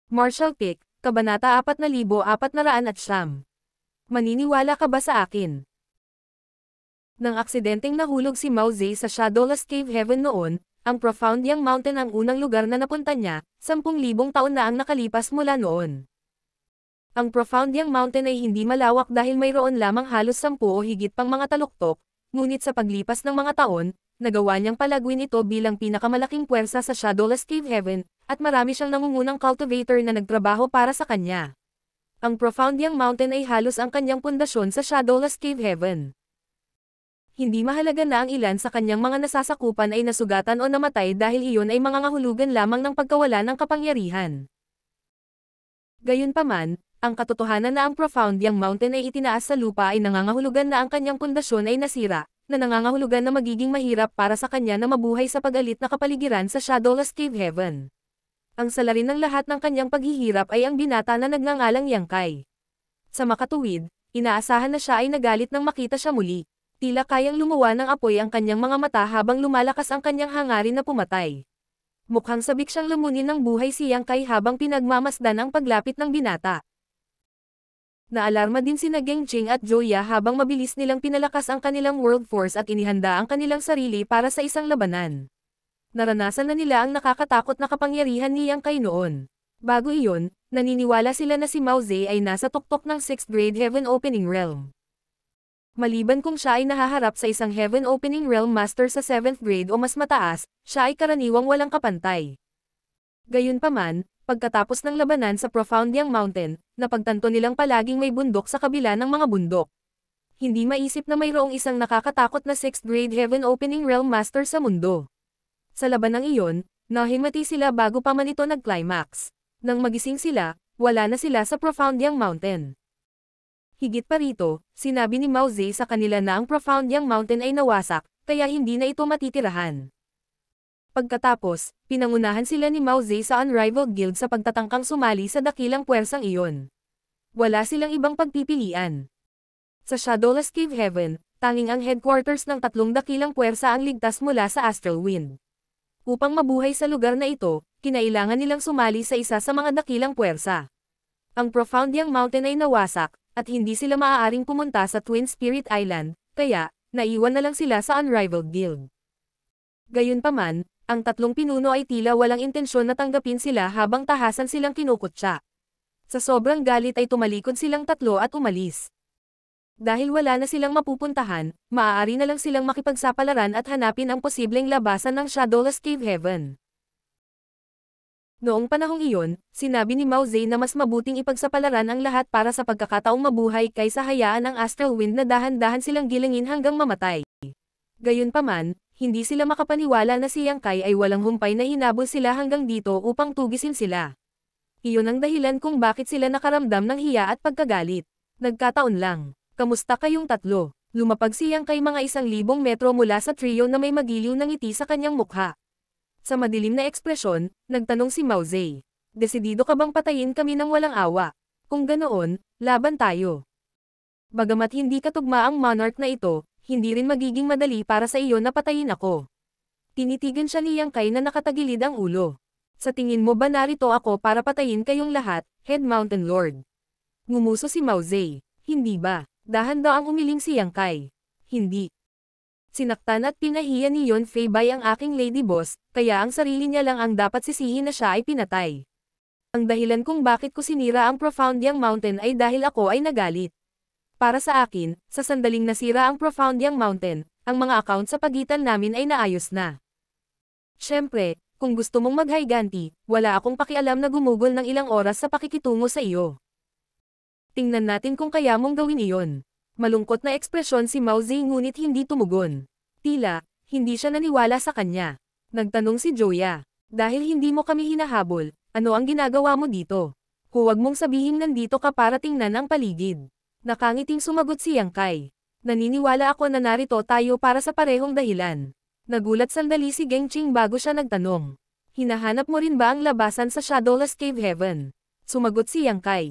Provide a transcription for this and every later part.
Marshall Pick, Kabanata 4409. Maniniwala ka ba sa akin? Nang aksidenteng nahulog si Mao Zedong sa Shadowless Cave Heaven noon, ang Profound Yang Mountain ang unang lugar na napunta niya, 10,000 taon na ang nakalipas mula noon. Ang Profound Yang Mountain ay hindi malawak dahil mayroon lamang halos 10 o higit pang mga taluktok, ngunit sa paglipas ng mga taon, nagawa niyang palagwin ito bilang pinakamalaking puwersa sa Shadowless Cave Heaven, at marami siyang nangungunang cultivator na nagtrabaho para sa kanya. Ang Profound Yang Mountain ay halos ang kanyang pundasyon sa Shadowless Cave Heaven. Hindi mahalaga na ang ilan sa kanyang mga nasasakupan ay nasugatan o namatay dahil iyon ay mga ngahulugan lamang ng pagkawala ng kapangyarihan. Gayunpaman, ang katotohanan na ang Profound Yang Mountain ay itinaas sa lupa ay nangangahulugan na ang kanyang pundasyon ay nasira, na nangangahulugan na magiging mahirap para sa kanya na mabuhay sa pag-alit na kapaligiran sa Shadowless Cave Heaven. Ang salarin ng lahat ng kanyang paghihirap ay ang binata na nagngangalang Yang Kai. Sa makatuwid, inaasahan na siya ay nagalit nang makita siya muli. Tila kayang lumuwa ng apoy ang kanyang mga mata habang lumalakas ang kanyang hangarin na pumatay. Mukhang sabik siyang lamunin ng buhay si Yang Kai habang pinagmamasdan ang paglapit ng binata. Naalarma din sina Geng Ching at Joya habang mabilis nilang pinalakas ang kanilang World Force at inihanda ang kanilang sarili para sa isang labanan. Naranasan na nila ang nakakatakot na kapangyarihan ni Yang Kai noon. Bago iyon, naniniwala sila na si Mao Zedong ay nasa tuktok ng 6th grade Heaven Opening Realm. Maliban kung siya ay nahaharap sa isang Heaven Opening Realm Master sa 7th grade o mas mataas, siya ay karaniwang walang kapantay. Gayunpaman, pagkatapos ng labanan sa Profound Yang Mountain, napagtanto nilang palaging may bundok sa kabila ng mga bundok. Hindi maisip na mayroong isang nakakatakot na 6th grade Heaven Opening Realm Master sa mundo. Sa labanang iyon, nahimati sila bago pa man ito nag-climax. Nang magising sila, wala na sila sa Profound Yang Mountain. Higit pa rito, sinabi ni Mao Zedong sa kanila na ang Profound Yang Mountain ay nawasak, kaya hindi na ito matitirahan. Pagkatapos, pinangunahan sila ni Mao Zedong sa Unrivaled Guild sa pagtatangkang sumali sa dakilang puwersang iyon. Wala silang ibang pagpipilian. Sa Shadowless Cave Heaven, tanging ang headquarters ng 3 dakilang puwersa ang ligtas mula sa Astral Wind. Upang mabuhay sa lugar na ito, kinailangan nilang sumali sa isa sa mga dakilang puwersa. Ang Profound Yang Mountain ay nawasak, at hindi sila maaaring pumunta sa Twin Spirit Island, kaya, naiwan na lang sila sa Unrivaled Guild. Gayunpaman, ang 3 pinuno ay tila walang intensyon na tanggapin sila habang tahasan silang kinukutya. Sa sobrang galit ay tumalikod silang 3 at umalis. Dahil wala na silang mapupuntahan, maaari na lang silang makipagsapalaran at hanapin ang posibleng labasan ng Shadowless Cave Heaven. Noong panahong iyon, sinabi ni Mao Zedong na mas mabuting ipagsapalaran ang lahat para sa pagkakataong mabuhay kaysa hayaan ang Astral Wind na dahan-dahan silang gilingin hanggang mamatay. Gayunpaman, hindi sila makapaniwala na si Yang Kai ay walang humpay na hinabol sila hanggang dito upang tugisin sila. Iyon ang dahilan kung bakit sila nakaramdam ng hiya at pagkagalit. Nagkataon lang. Kamusta kayong 3? Lumapag si Yang Kai mga 1,000 metro mula sa trio na may magiliw na ngiti sa kanyang mukha. Sa madilim na ekspresyon, nagtanong si Mao Zedong. Desidido ka bang patayin kami ng walang awa? Kung ganoon, laban tayo. Bagamat hindi katugma ang monarch na ito, hindi rin magiging madali para sa iyo na patayin ako. Tinitigan siya ni Yang Kai na nakatagilid ang ulo. Sa tingin mo ba narito ako para patayin kayong lahat, Head Mountain Lord? Ngumuso si Mao Zedong. Hindi ba? Dahan-daang umiling si Yang Kai. Hindi. Sinaktan at pinahiya ni Yon Fei Bai ang aking lady boss, kaya ang sarili niya lang ang dapat sisihin na siya ay pinatay. Ang dahilan kung bakit ko sinira ang Profound Yang Mountain ay dahil ako ay nagalit. Para sa akin, sa sandaling nasira ang Profound Yang Mountain, ang mga account sa pagitan namin ay naayos na. Siyempre, kung gusto mong maghiganti, wala akong pakialam na gumugol ng ilang oras sa pakikitungo sa iyo. Tingnan natin kung kaya mong gawin iyon. Malungkot na ekspresyon si Mao Zedong ngunit hindi tumugon. Tila, hindi siya naniwala sa kanya. Nagtanong si Joya. Dahil hindi mo kami hinahabol, ano ang ginagawa mo dito? Huwag mong sabihin nandito ka para tingnan ang paligid. Nakangiting sumagot si Yang Kai. Naniniwala ako na narito tayo para sa parehong dahilan. Nagulat sandali si Geng Ching bago siya nagtanong. Hinahanap mo rin ba ang labasan sa Shadowless Cave Heaven? Sumagot si Yang Kai.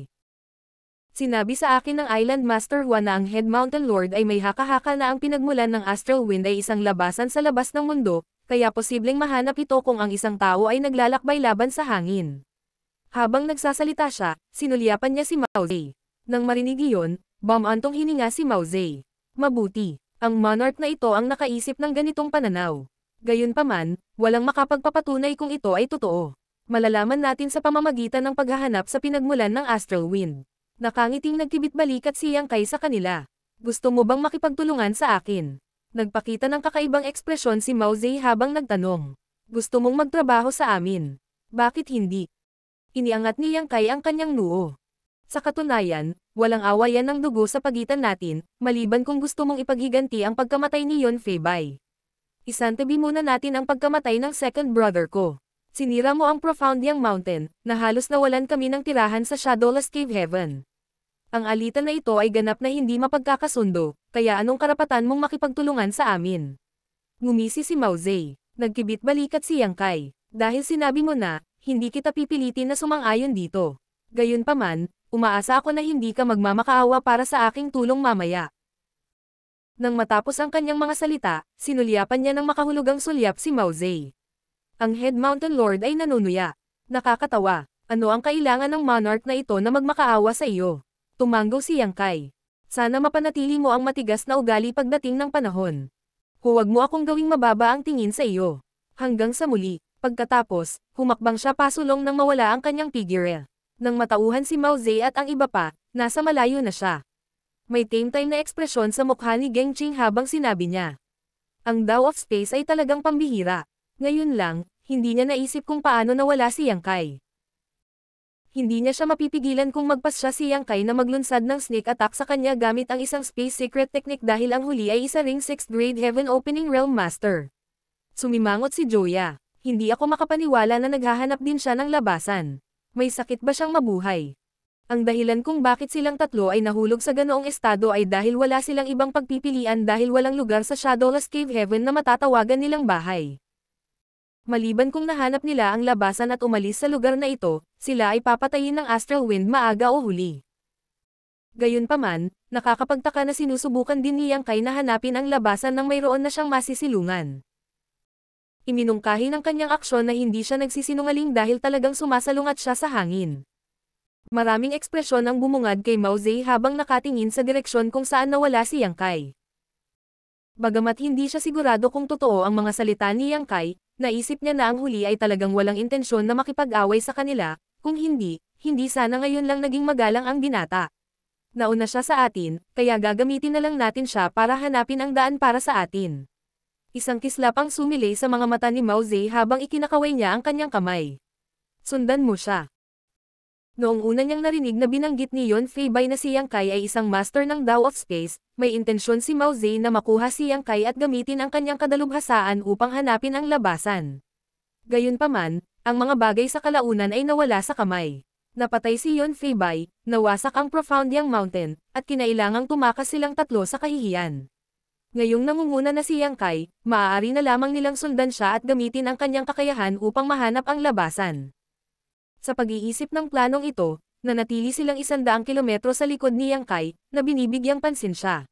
Sinabi sa akin ng Island Master Juan na ang Head Mountain Lord ay may haka-haka na ang pinagmulan ng Astral Wind ay isang labasan sa labas ng mundo, kaya posibleng mahanap ito kung ang isang tao ay naglalakbay laban sa hangin. Habang nagsasalita siya, sinulyapan niya si Mao Zedong. Nang marinig iyon, bumantong hininga si Mao Zedong. Mabuti, ang monarch na ito ang nakaisip ng ganitong pananaw. Gayunpaman, walang makapagpapatunay kung ito ay totoo. Malalaman natin sa pamamagitan ng paghahanap sa pinagmulan ng Astral Wind. Nakangiting nagkibit-balikat si Yang Kai sa kanila. Gusto mo bang makipagtulungan sa akin? Nagpakita ng kakaibang ekspresyon si Mao Zedong habang nagtanong. Gusto mong magtrabaho sa amin? Bakit hindi? Iniangat ni Yang Kai ang kanyang noo. Sa katunayan, walang awayan ng dugo sa pagitan natin, maliban kung gusto mong ipaghiganti ang pagkamatay ni Yon Fei-bai. Isantabi muna natin ang pagkamatay ng second brother ko. Sinira mo ang Profound Yang Mountain, na halos nawalan kami ng tirahan sa Shadowless Cave Heaven. Ang alitan na ito ay ganap na hindi mapagkakasundo, kaya anong karapatan mong makipagtulungan sa amin? Ngumisi si Mao Zedong. Nagkibit-balikat si Yang Kai. Dahil sinabi mo na, hindi kita pipilitin na sumang-ayon dito. Gayunpaman, umaasa ako na hindi ka magmamakaawa para sa aking tulong mamaya. Nang matapos ang kanyang mga salita, sinulyapan niya ng makahulugang sulyap si Mao Zedong. Ang Head Mountain Lord ay nanunuya. Nakakatawa. Ano ang kailangan ng monarch na ito na magmakaawa sa iyo? Tumanggaw si Yang Kai. Sana mapanatili mo ang matigas na ugali pagdating ng panahon. Huwag mo akong gawing mababa ang tingin sa iyo. Hanggang sa muli. Pagkatapos, humakbang siya pasulong nang mawala ang kanyang figure. Nang matauhan si Mao Zedong at ang iba pa, nasa malayo na siya. May tame-time na ekspresyon sa mukha ni Geng Qing habang sinabi niya. Ang Tao of Space ay talagang pambihira. Ngayon lang, hindi niya naisip kung paano nawala si Yang Kai. Hindi niya siya mapipigilan kung magpasya si Yang Kai na maglunsad ng sneak attack sa kanya gamit ang isang space secret technique dahil ang huli ay isa ring 6th grade Heaven Opening Realm Master. Sumimangot si Joya. Hindi ako makapaniwala na naghahanap din siya ng labasan. May sakit ba siyang mabuhay? Ang dahilan kung bakit silang tatlo ay nahulog sa ganoong estado ay dahil wala silang ibang pagpipilian dahil walang lugar sa Shadowless Cave Heaven na matatawagan nilang bahay. Maliban kung nahanap nila ang labasan at umalis sa lugar na ito, sila ay papatayin ng Astral Wind maaga o huli. Gayunpaman, nakakapagtaka na sinusubukan din ni Yang Kai na hanapin ang labasan nang mayroon na siyang masisilungan. Iminungkahi ng kanyang aksyon na hindi siya nagsisinungaling dahil talagang sumasalungat siya sa hangin. Maraming ekspresyon ang bumungad kay Mao Zedong habang nakatingin sa direksyon kung saan nawala si Yang Kai. Bagamat hindi siya sigurado kung totoo ang mga salita ni Yang Kai, naisip niya na ang huli ay talagang walang intensyon na makipag-away sa kanila, kung hindi, hindi sana ngayon lang naging magalang ang binata. Nauna siya sa atin, kaya gagamitin na lang natin siya para hanapin ang daan para sa atin. Isang kislap ang sumilay sa mga mata ni Mao Zedong habang ikinakaway niya ang kanyang kamay. Sundan mo siya. Noong una niyang narinig na binanggit ni Yon Fei-bai na si Yang Kai ay isang master ng Tao of Space, may intensyon si Mao Zedong na makuha si Yang Kai at gamitin ang kanyang kadalubhasaan upang hanapin ang labasan. Gayunpaman, ang mga bagay sa kalaunan ay nawala sa kamay. Napatay si Yon Fei-bai, nawasak ang Profound Yang Mountain, at kinailangang tumakas silang tatlo sa kahihiyan. Ngayong nangunguna na si Yang Kai, maaari na lamang nilang sundan siya at gamitin ang kanyang kakayahan upang mahanap ang labasan. Sa pag-iisip ng planong ito, nanatili silang 100 kilometro sa likod ni Yang Kai, na binibigyang pansin siya.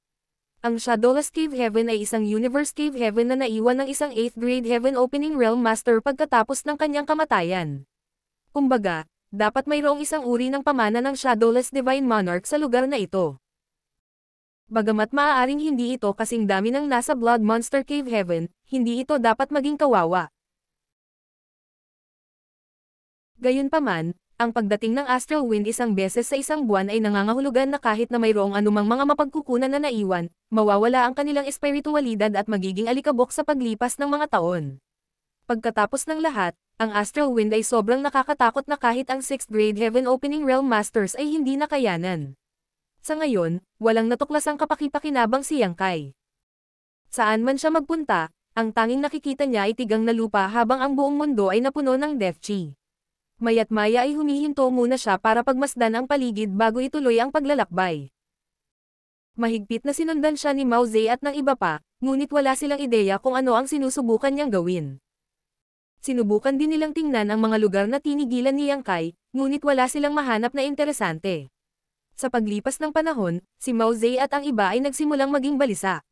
Ang Shadowless Cave Heaven ay isang Universe Cave Heaven na naiwan ng isang 8th grade Heaven Opening Realm Master pagkatapos ng kanyang kamatayan. Kumbaga, dapat mayroong isang uri ng pamana ng Shadowless Divine Monarch sa lugar na ito. Bagamat maaaring hindi ito kasing dami ng nasa Blood Monster Cave Heaven, hindi ito dapat maging kawawa. Gayunpaman, ang pagdating ng Astral Wind isang beses sa isang buwan ay nangangahulugan na kahit na mayroong anumang mga mapagkukunan na naiwan, mawawala ang kanilang espiritualidad at magiging alikabok sa paglipas ng mga taon. Pagkatapos ng lahat, ang Astral Wind ay sobrang nakakatakot na kahit ang 6th grade Heaven Opening Realm Masters ay hindi nakayanan. Sa ngayon, walang natuklasang kapakipakinabang si Yang Kai. Saan man siya magpunta, ang tanging nakikita niya ay tigang na lupa habang ang buong mundo ay napuno ng Death Chi. Maya't maya ay humihinto muna siya para pagmasdan ang paligid bago ituloy ang paglalakbay. Mahigpit na sinundan siya ni Mao Zedong at ng iba pa, ngunit wala silang ideya kung ano ang sinusubukan niyang gawin. Sinubukan din nilang tingnan ang mga lugar na tinigilan ni Yang Kai, ngunit wala silang mahanap na interesante. Sa paglipas ng panahon, si Mao Zedong at ang iba ay nagsimulang maging balisa.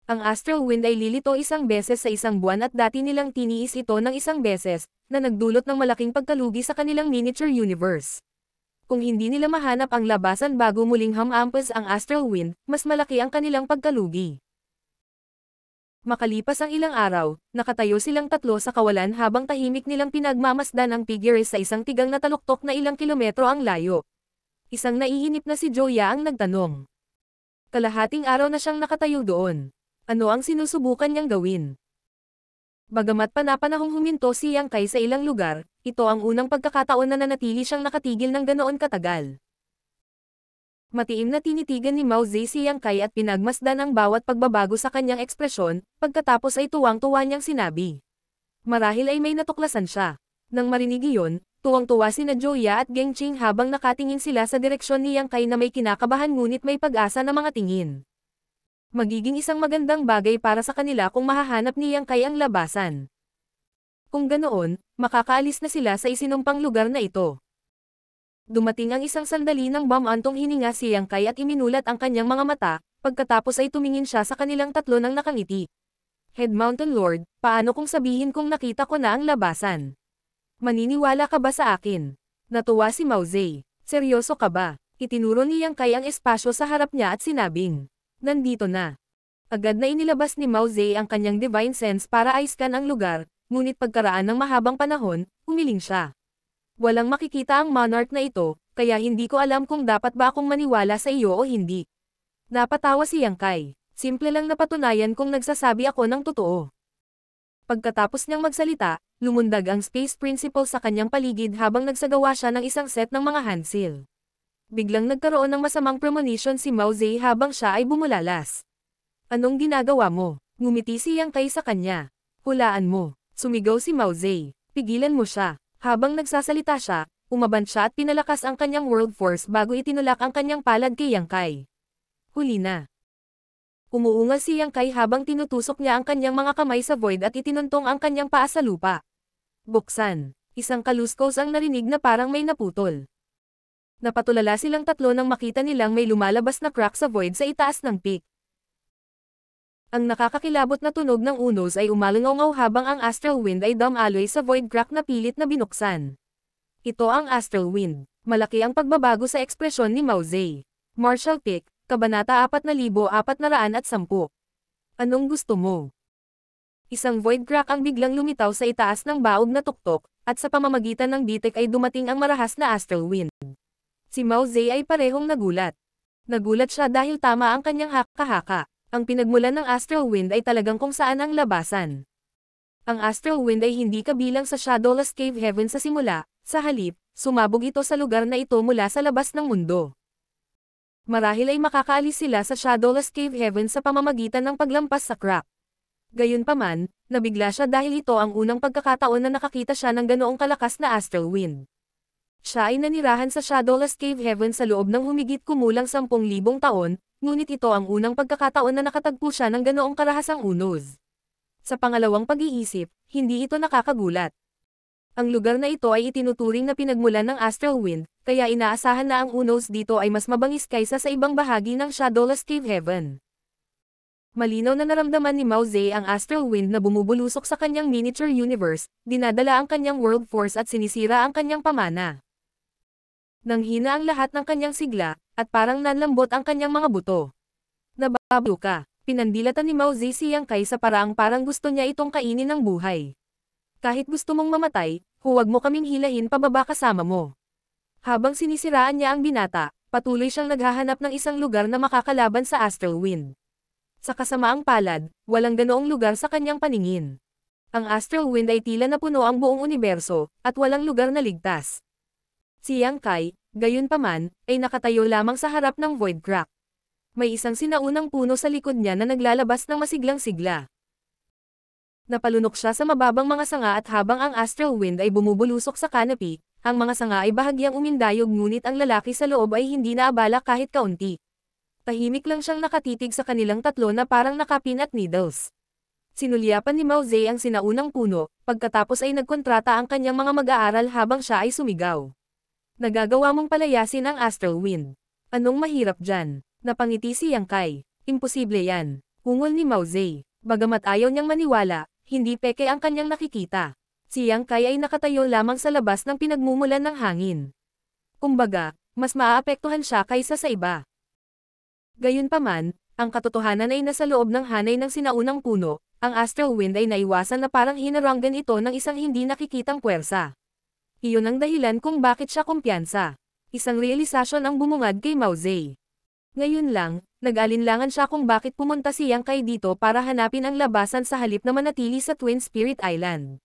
Ang astral wind ay lilito isang beses sa isang buwan at dati nilang tiniis ito ng isang beses, na nagdulot ng malaking pagkalugi sa kanilang miniature universe. Kung hindi nila mahanap ang labasan bago muling hamampas ang astral wind, mas malaki ang kanilang pagkalugi. Makalipas ang ilang araw, nakatayo silang tatlo sa kawalan habang tahimik nilang pinagmamasdan ang figures sa isang tigang na taluktok na ilang kilometro ang layo. Isang naiinip na si Joya ang nagtanong. Kalahating araw na siyang nakatayo doon. Ano ang sinusubukan niyang gawin? Bagamat panapanahong huminto si Yang Kai sa ilang lugar, ito ang unang pagkakataon na nanatili siyang nakatigil ng ganoon katagal. Matiim na tinitigan ni Mao Zedong si Yang Kai at pinagmasdan ang bawat pagbabago sa kanyang ekspresyon, pagkatapos ay tuwang-tuwa niyang sinabi. Marahil ay may natuklasan siya. Nang marinig iyon, tuwang-tuwa sina Joya at Gengching habang nakatingin sila sa direksyon ni Yang Kai na may kinakabahan ngunit may pag-asa na mga tingin. Magiging isang magandang bagay para sa kanila kung mahahanap ni Yang Kai ang labasan. Kung ganoon, makakaalis na sila sa isinumpang lugar na ito. Dumating ang isang sandali ng bamantong hininga si Yang Kai at iminulat ang kanyang mga mata, pagkatapos ay tumingin siya sa kanilang tatlo ng nakangiti. Head Mountain Lord, paano kung sabihin kong nakita ko na ang labasan? Maniniwala ka ba sa akin? Natuwa si Mao Zedong. Seryoso ka ba? Itinuro ni Yang Kai ang espasyo sa harap niya at sinabing, nandito na. Agad na inilabas ni Mao Zedong ang kanyang divine sense para i-scan ang lugar, ngunit pagkaraan ng mahabang panahon, humiling siya. Walang makikita ang monarch na ito, kaya hindi ko alam kung dapat ba akong maniwala sa iyo o hindi. Napatawa si Yang Kai. Simple lang napatunayan kung nagsasabi ako ng totoo. Pagkatapos niyang magsalita, lumundag ang Space Principal sa kanyang paligid habang nagsagawa siya ng isang set ng mga hand seal. Biglang nagkaroon ng masamang premonition si Mao Zedong habang siya ay bumulalas. Anong ginagawa mo? Ngumiti si Yang Kai sa kanya. Hulaan mo. Sumigaw si Mao Zedong. Pigilan mo siya. Habang nagsasalita siya, umabant siya at pinalakas ang kanyang world force bago itinulak ang kanyang palad kay Yang Kai. Huli na. Umuungal si Yang Kai habang tinutusok niya ang kanyang mga kamay sa void at itinuntong ang kanyang paa sa lupa. Buksan. Isang kaluskos ang narinig na parang may naputol. Napatulala silang tatlo nang makita nilang may lumalabas na crack sa void sa itaas ng peak. Ang nakakakilabot na tunog ng unos ay umalingaw habang ang astral wind ay dumaloy sa void crack na pilit na binuksan. Ito ang astral wind. Malaki ang pagbabago sa ekspresyon ni Mao Zedong. Martial Peak, Kabanata 4410. Anong gusto mo? Isang void crack ang biglang lumitaw sa itaas ng baog na tuktok, at sa pamamagitan ng bitek ay dumating ang marahas na astral wind. Si Mao Zedong ay parehong nagulat. Nagulat siya dahil tama ang kanyang haka-haka. Ang pinagmulan ng astral wind ay talagang kung saan ang labasan. Ang astral wind ay hindi kabilang sa Shadowless Cave Heaven sa simula, sa halip, sumabog ito sa lugar na ito mula sa labas ng mundo. Marahil ay makakaalis sila sa Shadowless Cave Heaven sa pamamagitan ng paglampas sa crack. Gayunpaman, nabigla siya dahil ito ang unang pagkakataon na nakakita siya ng ganoong kalakas na astral wind. Siya ay nanirahan sa Shadowless Cave Heaven sa loob ng humigit kumulang 10,000 taon, ngunit ito ang unang pagkakataon na nakatagpo siya ng ganoong karahasang unos. Sa pangalawang pag-iisip, hindi ito nakakagulat. Ang lugar na ito ay itinuturing na pinagmulan ng astral wind, kaya inaasahan na ang unos dito ay mas mabangis kaysa sa ibang bahagi ng Shadowless Cave Heaven. Malinaw na naramdaman ni Mao Zedong ang astral wind na bumubulusok sa kanyang miniature universe, dinadala ang kanyang world force at sinisira ang kanyang pamana. Nanghina ang lahat ng kanyang sigla, at parang nanlambot ang kanyang mga buto. Nababalo ka. Pinandilatan ni Mao Zedong si Yang Kai sa paraang parang gusto niya itong kainin ng buhay. Kahit gusto mong mamatay, huwag mo kaming hilahin pababa kasama mo. Habang sinisiraan niya ang binata, patuloy siyang naghahanap ng isang lugar na makakalaban sa astral wind. Sa kasamaang palad, walang ganoong lugar sa kanyang paningin. Ang astral wind ay tila na puno ang buong universo, at walang lugar na ligtas. Si Yang Kai, gayunpaman, ay nakatayo lamang sa harap ng void crack. May isang sinaunang puno sa likod niya na naglalabas ng masiglang sigla. Napalunok siya sa mababang mga sanga at habang ang astral wind ay bumubulusok sa canopy, ang mga sanga ay bahagyang umindayog ngunit ang lalaki sa loob ay hindi naabala kahit kaunti. Tahimik lang siyang nakatitig sa kanilang tatlo na parang nakapin at needles. Sinulyapan ni Mao Zedong ang sinaunang puno, pagkatapos ay nagkontrata ang kanyang mga mag-aaral habang siya ay sumigaw. Nagagawa mong palayasin ang astral wind. Anong mahirap dyan? Napangiti si Yang Kai. Imposible yan. Ungol ni Mao Zedong. Bagamat ayaw niyang maniwala, hindi peke ang kanyang nakikita. Si Yang Kai ay nakatayo lamang sa labas ng pinagmumulan ng hangin. Kumbaga, mas maaapektuhan siya kaysa sa iba. Gayunpaman, ang katotohanan ay nasa loob ng hanay ng sinaunang puno, ang astral wind ay naiwasan na parang hinaranggan ito ng isang hindi nakikitang puwersa. Iyon ang dahilan kung bakit siya kumpiyansa. Isang realisasyon ang bumungad kay Mao Zedong. Ngayon lang, nag-alinlangan siya kung bakit pumunta si Yang Kai dito para hanapin ang labasan sa halip na manatili sa Twin Spirit Island.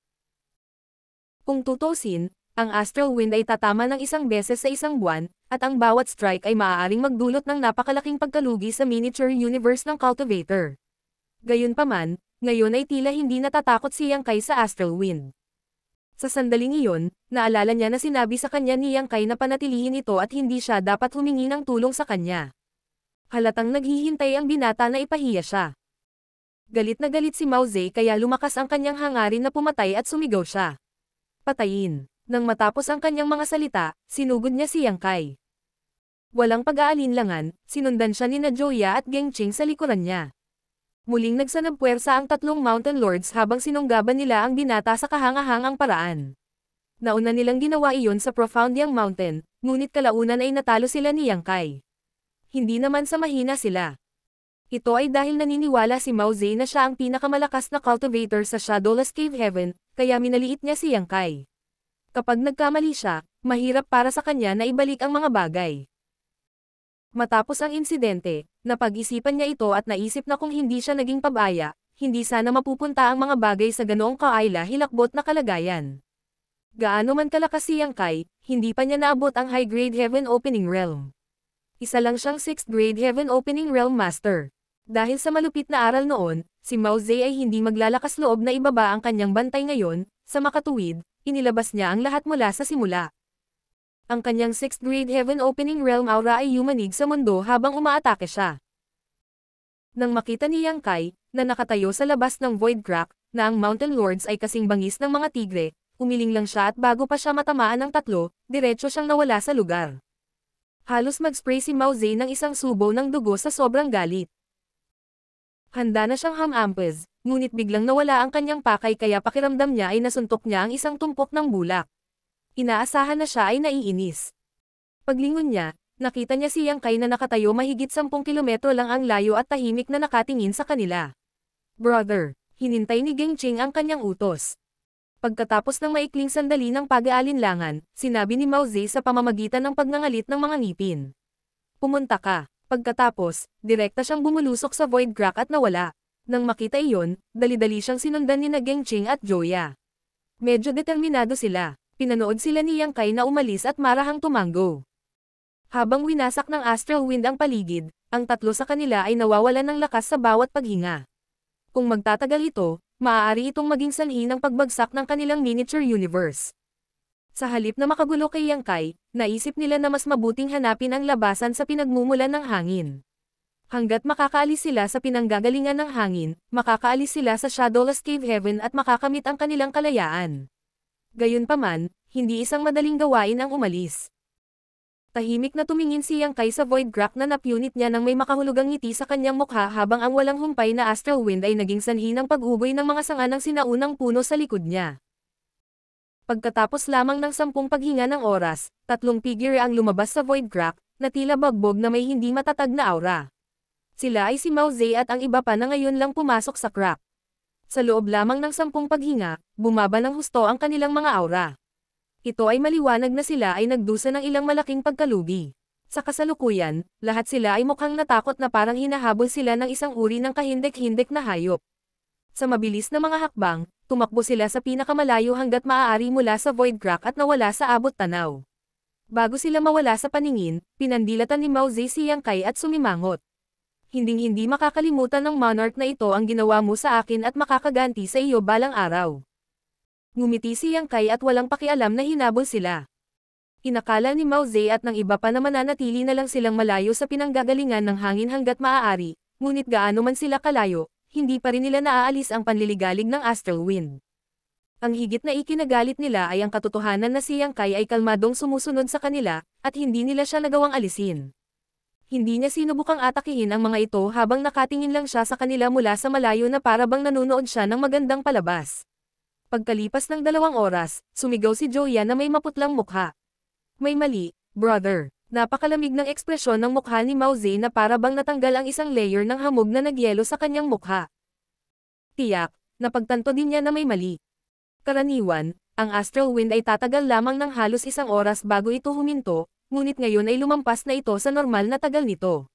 Kung tutusin, ang astral wind ay tatama ng isang beses sa isang buwan, at ang bawat strike ay maaaring magdulot ng napakalaking pagkalugi sa miniature universe ng cultivator. Gayunpaman, ngayon ay tila hindi natatakot si Yang Kai sa astral wind. Sa sandaling iyon, naalala niya na sinabi sa kanya ni Yang Kai na panatilihin ito at hindi siya dapat humingi ng tulong sa kanya. Halatang naghihintay ang binata na ipahiya siya. Galit na galit si Mao Zedong kaya lumakas ang kanyang hangarin na pumatay at sumigaw siya. Patayin. Nang matapos ang kanyang mga salita, sinugod niya si Yang Kai. Walang pag-aalinlangan, sinundan siya ni Joya at Geng Ching sa likuran niya. Muling nagsanabpuwersa ang tatlong Mountain Lords habang sinunggaban nila ang binata sa kahangahangang paraan. Nauna nilang ginawa iyon sa Profound Yang Mountain, ngunit kalaunan ay natalo sila ni Yang Kai. Hindi naman sa mahina sila. Ito ay dahil naniniwala si Mao Zedong na siya ang pinakamalakas na cultivator sa Shadowless Cave Heaven, kaya minaliit niya si Yang Kai. Kapag nagkamali siya, mahirap para sa kanya na ibalik ang mga bagay. Matapos ang insidente, napag-isipan niya ito at naisip na kung hindi siya naging pabaya, hindi sana mapupunta ang mga bagay sa ganoong kaila-hilakbot na kalagayan. Gaano man kalakas si Yang Kai, hindi pa niya naabot ang High Grade Heaven Opening Realm. Isa lang siyang 6th Grade Heaven Opening Realm Master. Dahil sa malupit na aral noon, si Mao Zedong ay hindi maglalakas loob na ibaba ang kanyang bantay ngayon, sa makatuwid, inilabas niya ang lahat mula sa simula. Ang kanyang 6th Grade Heaven Opening Realm Aura ay yumanig sa mundo habang umaatake siya. Nang makita ni Yang Kai, na nakatayo sa labas ng Void Crack, na ang Mountain Lords ay kasing bangis ng mga tigre, umiling lang siya at bago pa siya matamaan ng tatlo, diretso siyang nawala sa lugar. Halos mag-spray si Mao Zedong ng isang subo ng dugo sa sobrang galit. Handa na siyang hamampes, ngunit biglang nawala ang kanyang pakay kaya pakiramdam niya ay nasuntok niya ang isang tumpok ng bulak. Inaasahan na siya ay naiinis. Paglingon niya, nakita niya si Yang Kai na nakatayo mahigit 10 kilometro lang ang layo at tahimik na nakatingin sa kanila. Brother, hinintay ni Geng Ching ang kanyang utos. Pagkatapos ng maikling sandali ng pag-aalinlangan, sinabi ni Mao Zedong sa pamamagitan ng pagngangalit ng mga ngipin. Pumunta ka. Pagkatapos, direkta siyang bumulusok sa Void Crack at nawala. Nang makita iyon, dali-dali siyang sinundan ni Geng Ching at Joya. Medyo determinado sila. Pinanood sila ni Yang Kai na umalis at marahang tumango. Habang winasak ng astral wind ang paligid, ang tatlo sa kanila ay nawawalan ng lakas sa bawat paghinga. Kung magtatagal ito, maaari itong maging sanhi ng pagbagsak ng kanilang miniature universe. Sa halip na makagulo kay Yang Kai, naisip nila na mas mabuting hanapin ang labasan sa pinagmumulan ng hangin. Hanggat makakaalis sila sa pinanggagalingan ng hangin, makakaalis sila sa Shadowless Cave Heaven at makakamit ang kanilang kalayaan. Gayunpaman, hindi isang madaling gawain ang umalis. Tahimik na tumingin si Yang Kai sa Void Crack na napunit niya nang may makahulugang ngiti sa kanyang mukha habang ang walang humpay na astral wind ay naging sanhi ng pag-ugoy ng mga sanga ng sinaunang puno sa likod niya. Pagkatapos lamang ng 10 paghinga ng oras, 3 figure ang lumabas sa Void Crack, na tila bagbog na may hindi matatag na aura. Sila ay si Mao Zedong at ang iba pa na ngayon lang pumasok sa crack. Sa loob lamang ng 10 paghinga, bumaba ng husto ang kanilang mga aura. Ito ay maliwanag na sila ay nagdusa ng ilang malaking pagkalugi. Sa kasalukuyan, lahat sila ay mukhang natakot na parang hinahabol sila ng isang uri ng kahindik-hindik na hayop. Sa mabilis na mga hakbang, tumakbo sila sa pinakamalayo hanggat maaari mula sa Void Crack at nawala sa abot tanaw. Bago sila mawala sa paningin, pinandilatan ni Mao Zedong si Yang Kai at sumimangot. Hinding-hindi makakalimutan ng monarch na ito ang ginawa mo sa akin at makakaganti sa iyo balang araw. Ngumiti si Yang Kai at walang pakialam na hinabol sila. Inakala ni Mao Zedong at ng iba pa na mananatili na lang silang malayo sa pinanggagalingan ng hangin hanggat maaari, ngunit gaano man sila kalayo, hindi pa rin nila naaalis ang panliligalig ng astral wind. Ang higit na ikinagalit nila ay ang katotohanan na si Yang Kai ay kalmadong sumusunod sa kanila, at hindi nila siya nagawang alisin. Hindi niya sinubukang atakihin ang mga ito habang nakatingin lang siya sa kanila mula sa malayo na para bang nanonood siya ng magandang palabas. Pagkalipas ng 2 oras, sumigaw si Joya na may maputlang mukha. May mali, brother. Napakalamig ng ekspresyon ng mukha ni Mao Zedong na para bang natanggal ang isang layer ng hamog na nagyelo sa kanyang mukha. Tiyak, napagtanto din niya na may mali. Karaniwan, ang astral wind ay tatagal lamang ng halos 1 oras bago ito huminto, ngunit ngayon ay lumampas na ito sa normal na tagal nito.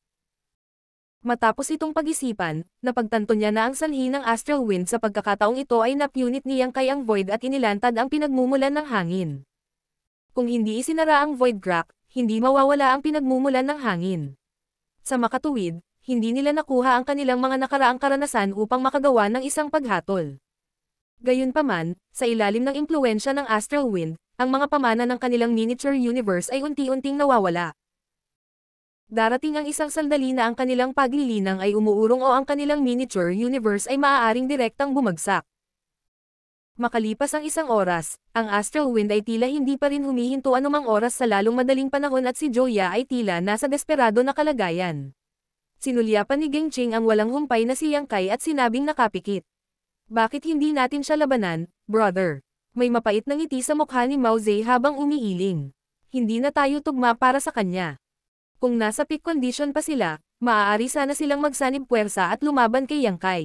Matapos itong pag-isipan, napagtanto niya na ang sanhi ng astral wind sa pagkakataong ito ay napunit niyang kay ang void at inilantad ang pinagmumulan ng hangin. Kung hindi isinara ang void crack, hindi mawawala ang pinagmumulan ng hangin. Sa makatuwid, hindi nila nakuha ang kanilang mga nakaraang karanasan upang makagawa ng isang paghatol. Gayunpaman, sa ilalim ng impluwensya ng astral wind, ang mga pamana ng kanilang miniature universe ay unti-unting nawawala. Darating ang isang sandali na ang kanilang paglilinang ay umuurong o ang kanilang miniature universe ay maaaring direktang bumagsak. Makalipas ang 1 oras, ang astral wind ay tila hindi pa rin humihinto anumang oras sa lalong madaling panahon at si Joya ay tila nasa desperado na kalagayan. Sinulyapan ni Gengcheng ang walang humpay na si Yang Kai at sinabing nakapikit. Bakit hindi natin siya labanan, brother? May mapait na ngiti sa mukha ni Mao Zedong habang umiiling. Hindi na tayo tugma para sa kanya. Kung nasa peak condition pa sila, maaari sana silang magsanib puwersa at lumaban kay Yang Kai.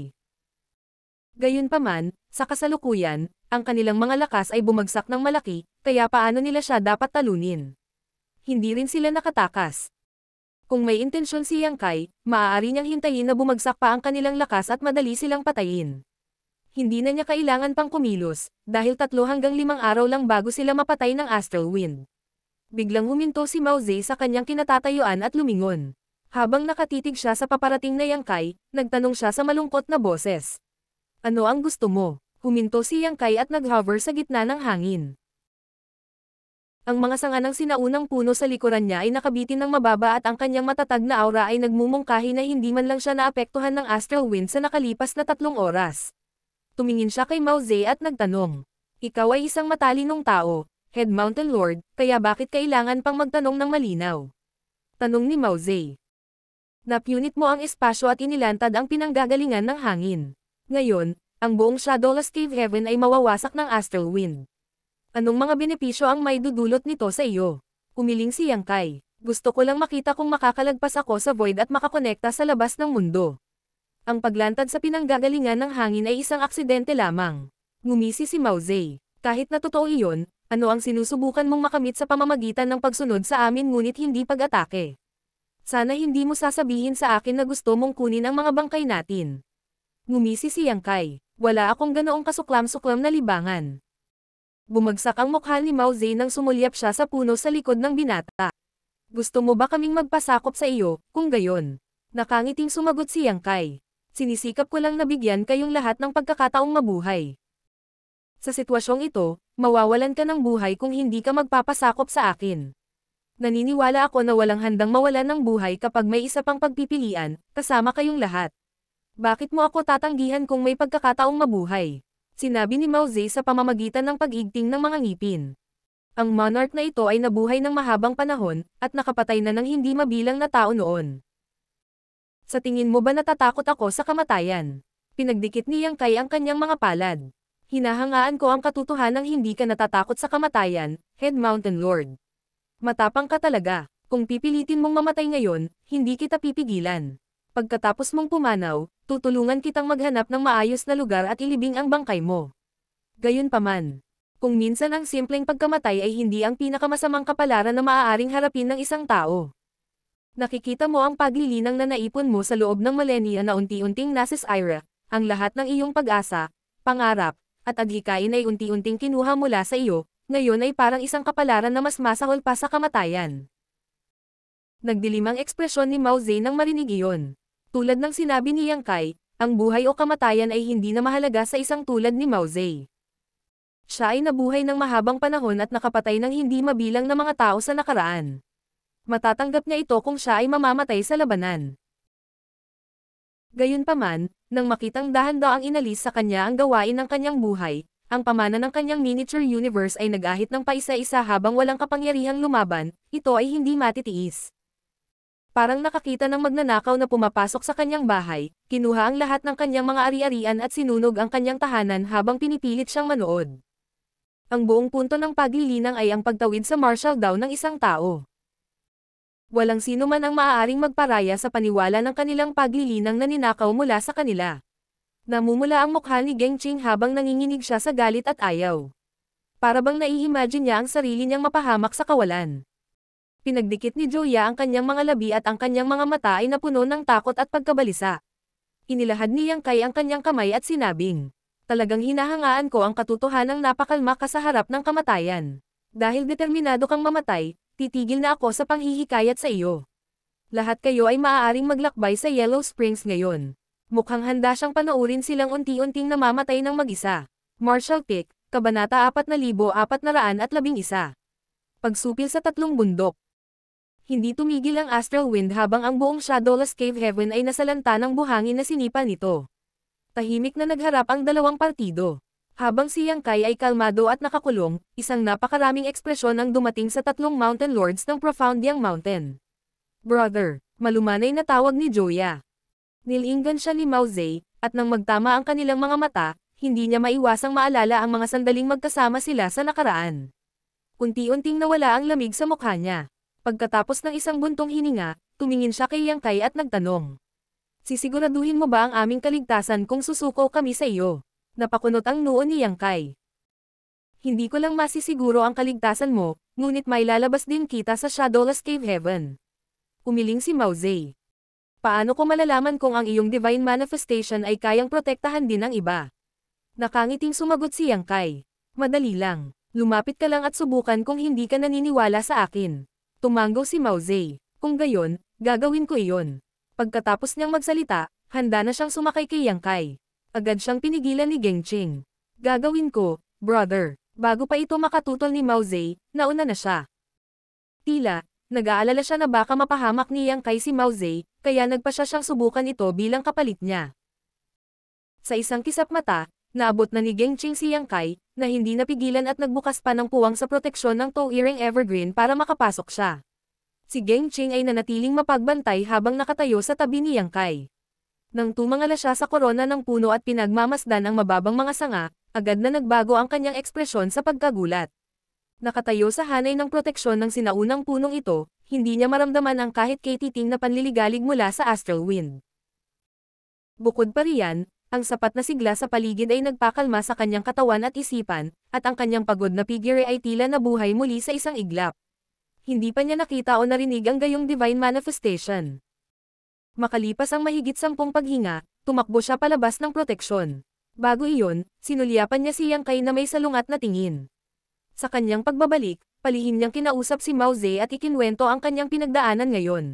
Gayunpaman, sa kasalukuyan, ang kanilang mga lakas ay bumagsak ng malaki, kaya paano nila siya dapat talunin? Hindi rin sila nakatakas. Kung may intensyon si Yang Kai, maaari niyang hintayin na bumagsak pa ang kanilang lakas at madali silang patayin. Hindi na niya kailangan pang kumilos, dahil 3 hanggang 5 araw lang bago sila mapatay ng astral wind. Biglang huminto si Mao Zedong sa kanyang kinatatayuan at lumingon. Habang nakatitig siya sa paparating na Yang Kai, nagtanong siya sa malungkot na boses. Ano ang gusto mo? Huminto si Yang Kai at nag-hover sa gitna ng hangin. Ang mga sanga ng sinaunang puno sa likuran niya ay nakabitin ng mababa at ang kanyang matatag na aura ay nagmumungkahi na hindi man lang siya naapektuhan ng astral wind sa nakalipas na 3 oras. Tumingin siya kay Mao Zedong at nagtanong. Ikaw ay isang matalinong tao, Head Mountain Lord, kaya bakit kailangan pang magtanong ng malinaw? Tanong ni Mao Zedong. Napunit mo ang espasyo at inilantad ang pinanggagalingan ng hangin. Ngayon, ang buong Shadowless Cave Heaven ay mawawasak ng astral wind. Anong mga benepisyo ang may dudulot nito sa iyo? Umiling si Yang Kai. Gusto ko lang makita kung makakalagpas ako sa void at makakonekta sa labas ng mundo. Ang paglantad sa pinanggagalingan ng hangin ay isang aksidente lamang. Ngumisi si Mao Zedong. Kahit na totoo iyon, ano ang sinusubukan mong makamit sa pamamagitan ng pagsunod sa amin ngunit hindi pag-atake? Sana hindi mo sasabihin sa akin na gusto mong kunin ang mga bangkay natin. Ngumisi si Yang Kai. Wala akong ganoong kasuklam-suklam na libangan. Bumagsak ang mukha ni Mao Zedong nang sumulyap siya sa puno sa likod ng binata. Gusto mo ba kaming magpasakop sa iyo, kung gayon? Nakangiting sumagot si Yang Kai. Sinisikap ko lang nabigyan kayong lahat ng pagkakataong mabuhay. Sa sitwasyong ito, mawawalan ka ng buhay kung hindi ka magpapasakop sa akin. Naniniwala ako na walang handang mawalan ng buhay kapag may isa pang pagpipilian, kasama kayong lahat. Bakit mo ako tatanggihan kung may pagkakataong mabuhay? Sinabi ni Mao Zedong sa pamamagitan ng pag-igting ng mga ngipin. Ang monarch na ito ay nabuhay ng mahabang panahon, at nakapatay na ng hindi mabilang na tao noon. Sa tingin mo ba natatakot ako sa kamatayan? Pinagdikit ni Yang Kai ang kanyang mga palad. Hinahangaan ko ang katotohanang hindi ka natatakot sa kamatayan, Head Mountain Lord. Matapang ka talaga. Kung pipilitin mong mamatay ngayon, hindi kita pipigilan. Pagkatapos mong pumanaw, tutulungan kitang maghanap ng maayos na lugar at ilibing ang bangkay mo. Gayunpaman, kung minsan ang simpleng pagkamatay ay hindi ang pinakamasamang kapalaran na maaaring harapin ng isang tao. Nakikita mo ang paglilinang na naipon mo sa loob ng millennia na unti-unting nasisira, ang lahat ng iyong pag-asa, pangarap, at adhikain ay unti-unting kinuha mula sa iyo, ngayon ay parang isang kapalaran na mas masahol pa sa kamatayan. Nagdilim ang ekspresyon ni Mao Zedong nang marinig iyon. Tulad ng sinabi ni Yang Kai, ang buhay o kamatayan ay hindi na mahalaga sa isang tulad ni Mao Zedong. Siya ay nabuhay ng mahabang panahon at nakapatay ng hindi mabilang na mga tao sa nakaraan. Matatanggap niya ito kung siya ay mamamatay sa labanan. Gayunpaman, nang makitang dahan-daang inalis sa kanya ang gawain ng kanyang buhay, ang pamana ng kanyang miniature universe ay nag-ahit ng paisa-isa habang walang kapangyarihang lumaban, ito ay hindi matitiis. Parang nakakita ng magnanakaw na pumapasok sa kanyang bahay, kinuha ang lahat ng kanyang mga ari-arian at sinunog ang kanyang tahanan habang pinipilit siyang manood. Ang buong punto ng paglilinang ay ang pagtawid sa martial law ng isang tao. Walang sino man ang maaaring magparaya sa paniwala ng kanilang paglilinang na ninakaw mula sa kanila. Namumula ang mukha ni Gengqing habang nanginginig siya sa galit at ayaw. Para bang nai-imagine niya ang sarili niyang mapahamak sa kawalan. Pinagdikit ni Joya ang kanyang mga labi at ang kanyang mga mata ay napuno ng takot at pagkabalisa. Inilahad ni Yang Kai ang kanyang kamay at sinabing, "Talagang hinahangaan ko ang katotohanang napakalma ka sa harap ng kamatayan. Dahil determinado kang mamatay, titigil na ako sa panghihikayat sa iyo. Lahat kayo ay maaaring maglakbay sa Yellow Springs ngayon." Mukhang handa siyang panoorin silang unti-unting namamatay ng mag-isa. Martial Pick, Kabanata 4411. Pagsupil sa tatlong bundok. Hindi tumigil ang Astral Wind habang ang buong Shadowless Cave Heaven ay nasalanta ng buhangin na sinipa nito. Tahimik na nagharap ang dalawang partido. Habang si Yang Kai ay kalmado at nakakulong, isang napakaraming ekspresyon ang dumating sa tatlong Mountain Lords ng Profound Yang Mountain. "Brother," malumanay na tawag ni Joya. Nilinggan siya ni Mao Zedong, at nang magtama ang kanilang mga mata, hindi niya maiwasang maalala ang mga sandaling magkasama sila sa nakaraan. Unti-unting nawala ang lamig sa mukha niya. Pagkatapos ng isang buntong hininga, tumingin siya kay Yang Kai at nagtanong. "Sisiguraduhin mo ba ang aming kaligtasan kung susuko kami sa iyo?" Napakunot ang noo ni Yang Kai. "Hindi ko lang masisiguro ang kaligtasan mo, ngunit may lalabas din kita sa Shadowless Cave Heaven." Umiling si Mao Zedong. "Paano ko malalaman kung ang iyong divine manifestation ay kayang protektahan din ng iba?" Nakangiting sumagot si Yang Kai. "Madali lang. Lumapit ka lang at subukan kung hindi ka naniniwala sa akin." Tumanggo si Mao Zedong. "Kung gayon, gagawin ko iyon." Pagkatapos niyang magsalita, handa na siyang sumakay kay Yang Kai. Agad siyang pinigilan ni Gengqing. "Gagawin ko, brother." Bago pa ito makatutol ni Mao Zedong, nauna na siya. Tila, nag-aalala siya na baka mapahamak ni Yang Kai si Mao Zedong, kaya nagpa siyang subukan ito bilang kapalit niya. Sa isang kisap mata, naabot na ni Gengqing si Yang Kai, na hindi napigilan at nagbukas pa ng puwang sa proteksyon ng Toe-Earring Evergreen para makapasok siya. Si Gengqing ay nanatiling mapagbantay habang nakatayo sa tabi ni Yang Kai. Nang tumangala siya sa korona ng puno at pinagmamasdan ang mababang mga sanga, agad na nagbago ang kanyang ekspresyon sa pagkagulat. Nakatayo sa hanay ng proteksyon ng sinaunang punong ito, hindi niya maramdaman ang kahit katiting na panliligalig mula sa Astral Wind. Bukod pa riyan, ang sapat na sigla sa paligid ay nagpakalma sa kanyang katawan at isipan, at ang kanyang pagod na figure ay tila nabuhay muli sa isang iglap. Hindi pa niya nakita o narinig ang gayong divine manifestation. Makalipas ang mahigit 10 paghinga, tumakbo siya palabas ng proteksyon. Bago iyon, sinulyapan niya si Yang Kai na may salungat na tingin. Sa kanyang pagbabalik, palihim niyang kinausap si Mao Zedong at ikinwento ang kanyang pinagdaanan ngayon.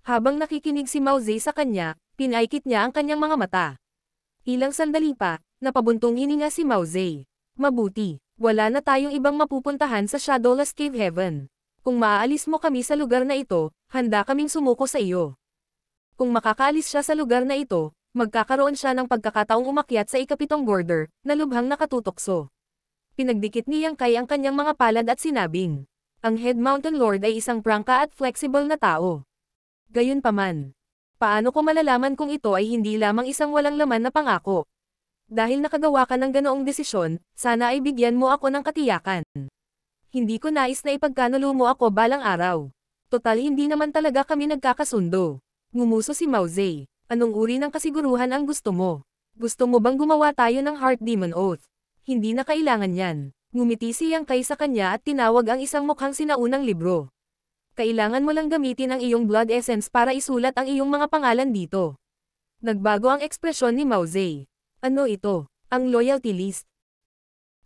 Habang nakikinig si Mao Zedong sa kanya, pinaikit niya ang kanyang mga mata. Ilang sandali pa, napabuntong hininga si Mao Zedong. "Mabuti, wala na tayong ibang mapupuntahan sa Shadowless Cave Heaven. Kung maaalis mo kami sa lugar na ito, handa kaming sumuko sa iyo." Kung makakaalis siya sa lugar na ito, magkakaroon siya ng pagkakataong umakyat sa ikapitong border, na lubhang nakatutokso. Pinagdikit ni Yang Kai ang kanyang mga palad at sinabing, "Ang Head Mountain Lord ay isang prangka at flexible na tao. Gayunpaman, paano ko malalaman kung ito ay hindi lamang isang walang laman na pangako? Dahil nakagawa ka ng ganoong desisyon, sana ay bigyan mo ako ng katiyakan. Hindi ko nais na ipagkanulo mo ako balang araw. Total hindi naman talaga kami nagkakasundo." Ngumuso si Mao Zedong. "Anong uri ng kasiguruhan ang gusto mo? Gusto mo bang gumawa tayo ng Heart Demon Oath?" "Hindi na kailangan yan." Ngumiti si Yang Kai sa kanya at tinawag ang isang mukhang sinaunang libro. "Kailangan mo lang gamitin ang iyong blood essence para isulat ang iyong mga pangalan dito." Nagbago ang ekspresyon ni Mao Zedong. "Ano ito? Ang loyalty list?"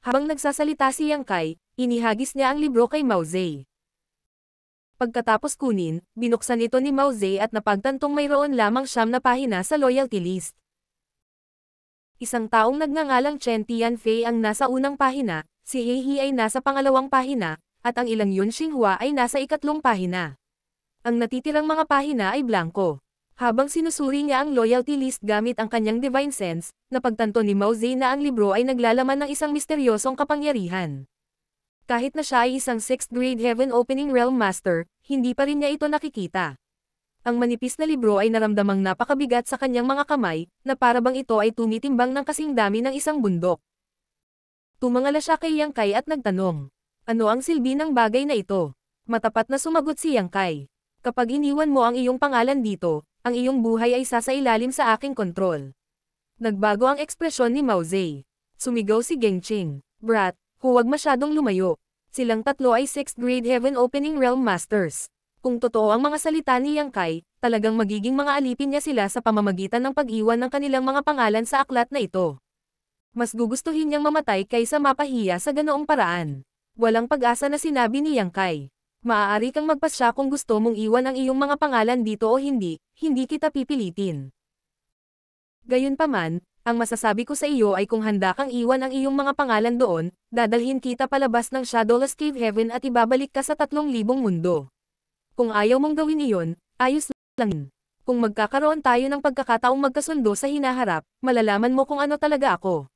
Habang nagsasalita si Yang Kai, inihagis niya ang libro kay Mao Zedong. Pagkatapos kunin, binuksan ito ni Mao Zedong at napagtantong mayroon lamang 9 na pahina sa loyalty list. Isang taong nagngangalang Chen Tianfei ang nasa unang pahina, si He He ay nasa pangalawang pahina, at ang ilang Yun Xinghua ay nasa ikatlong pahina. Ang natitirang mga pahina ay blanko. Habang sinusuri niya ang loyalty list gamit ang kanyang divine sense, napagtanto ni Mao Zedong na ang libro ay naglalaman ng isang misteryosong kapangyarihan. Kahit na siya ay isang 6th grade Heaven Opening Realm Master, hindi pa rin niya ito nakikita. Ang manipis na libro ay naramdamang napakabigat sa kanyang mga kamay, na para bang ito ay tumitimbang ng kasing dami ng isang bundok. Tumangala siya kay Yang Kai at nagtanong, ano ang silbi ng bagay na ito? Matapat na sumagot si Yang Kai. Kapag iniwan mo ang iyong pangalan dito, ang iyong buhay ay sasailalim sa aking kontrol. Nagbago ang ekspresyon ni Mao Zedong. Sumigaw si Gengqing, Brat, huwag masyadong lumayo. Silang tatlo ay 6th grade Heaven Opening Realm Masters. Kung totoo ang mga salita ni Yang Kai, talagang magiging mga alipin niya sila sa pamamagitan ng pag-iwan ng kanilang mga pangalan sa aklat na ito. Mas gugustuhin niyang mamatay kaysa mapahiya sa ganoong paraan. Walang pag-asa na sinabi ni Yang Kai. Maaari kang magpasya kung gusto mong iwan ang iyong mga pangalan dito o hindi, hindi kita pipilitin. Gayunpaman, ang masasabi ko sa iyo ay kung handa kang iwan ang iyong mga pangalan doon, dadalhin kita palabas ng Shadowless Cave Heaven at ibabalik ka sa 3,000 mundo. Kung ayaw mong gawin iyon, ayos lang. Kung magkakaroon tayo ng pagkakataong magkasundo sa hinaharap, malalaman mo kung ano talaga ako.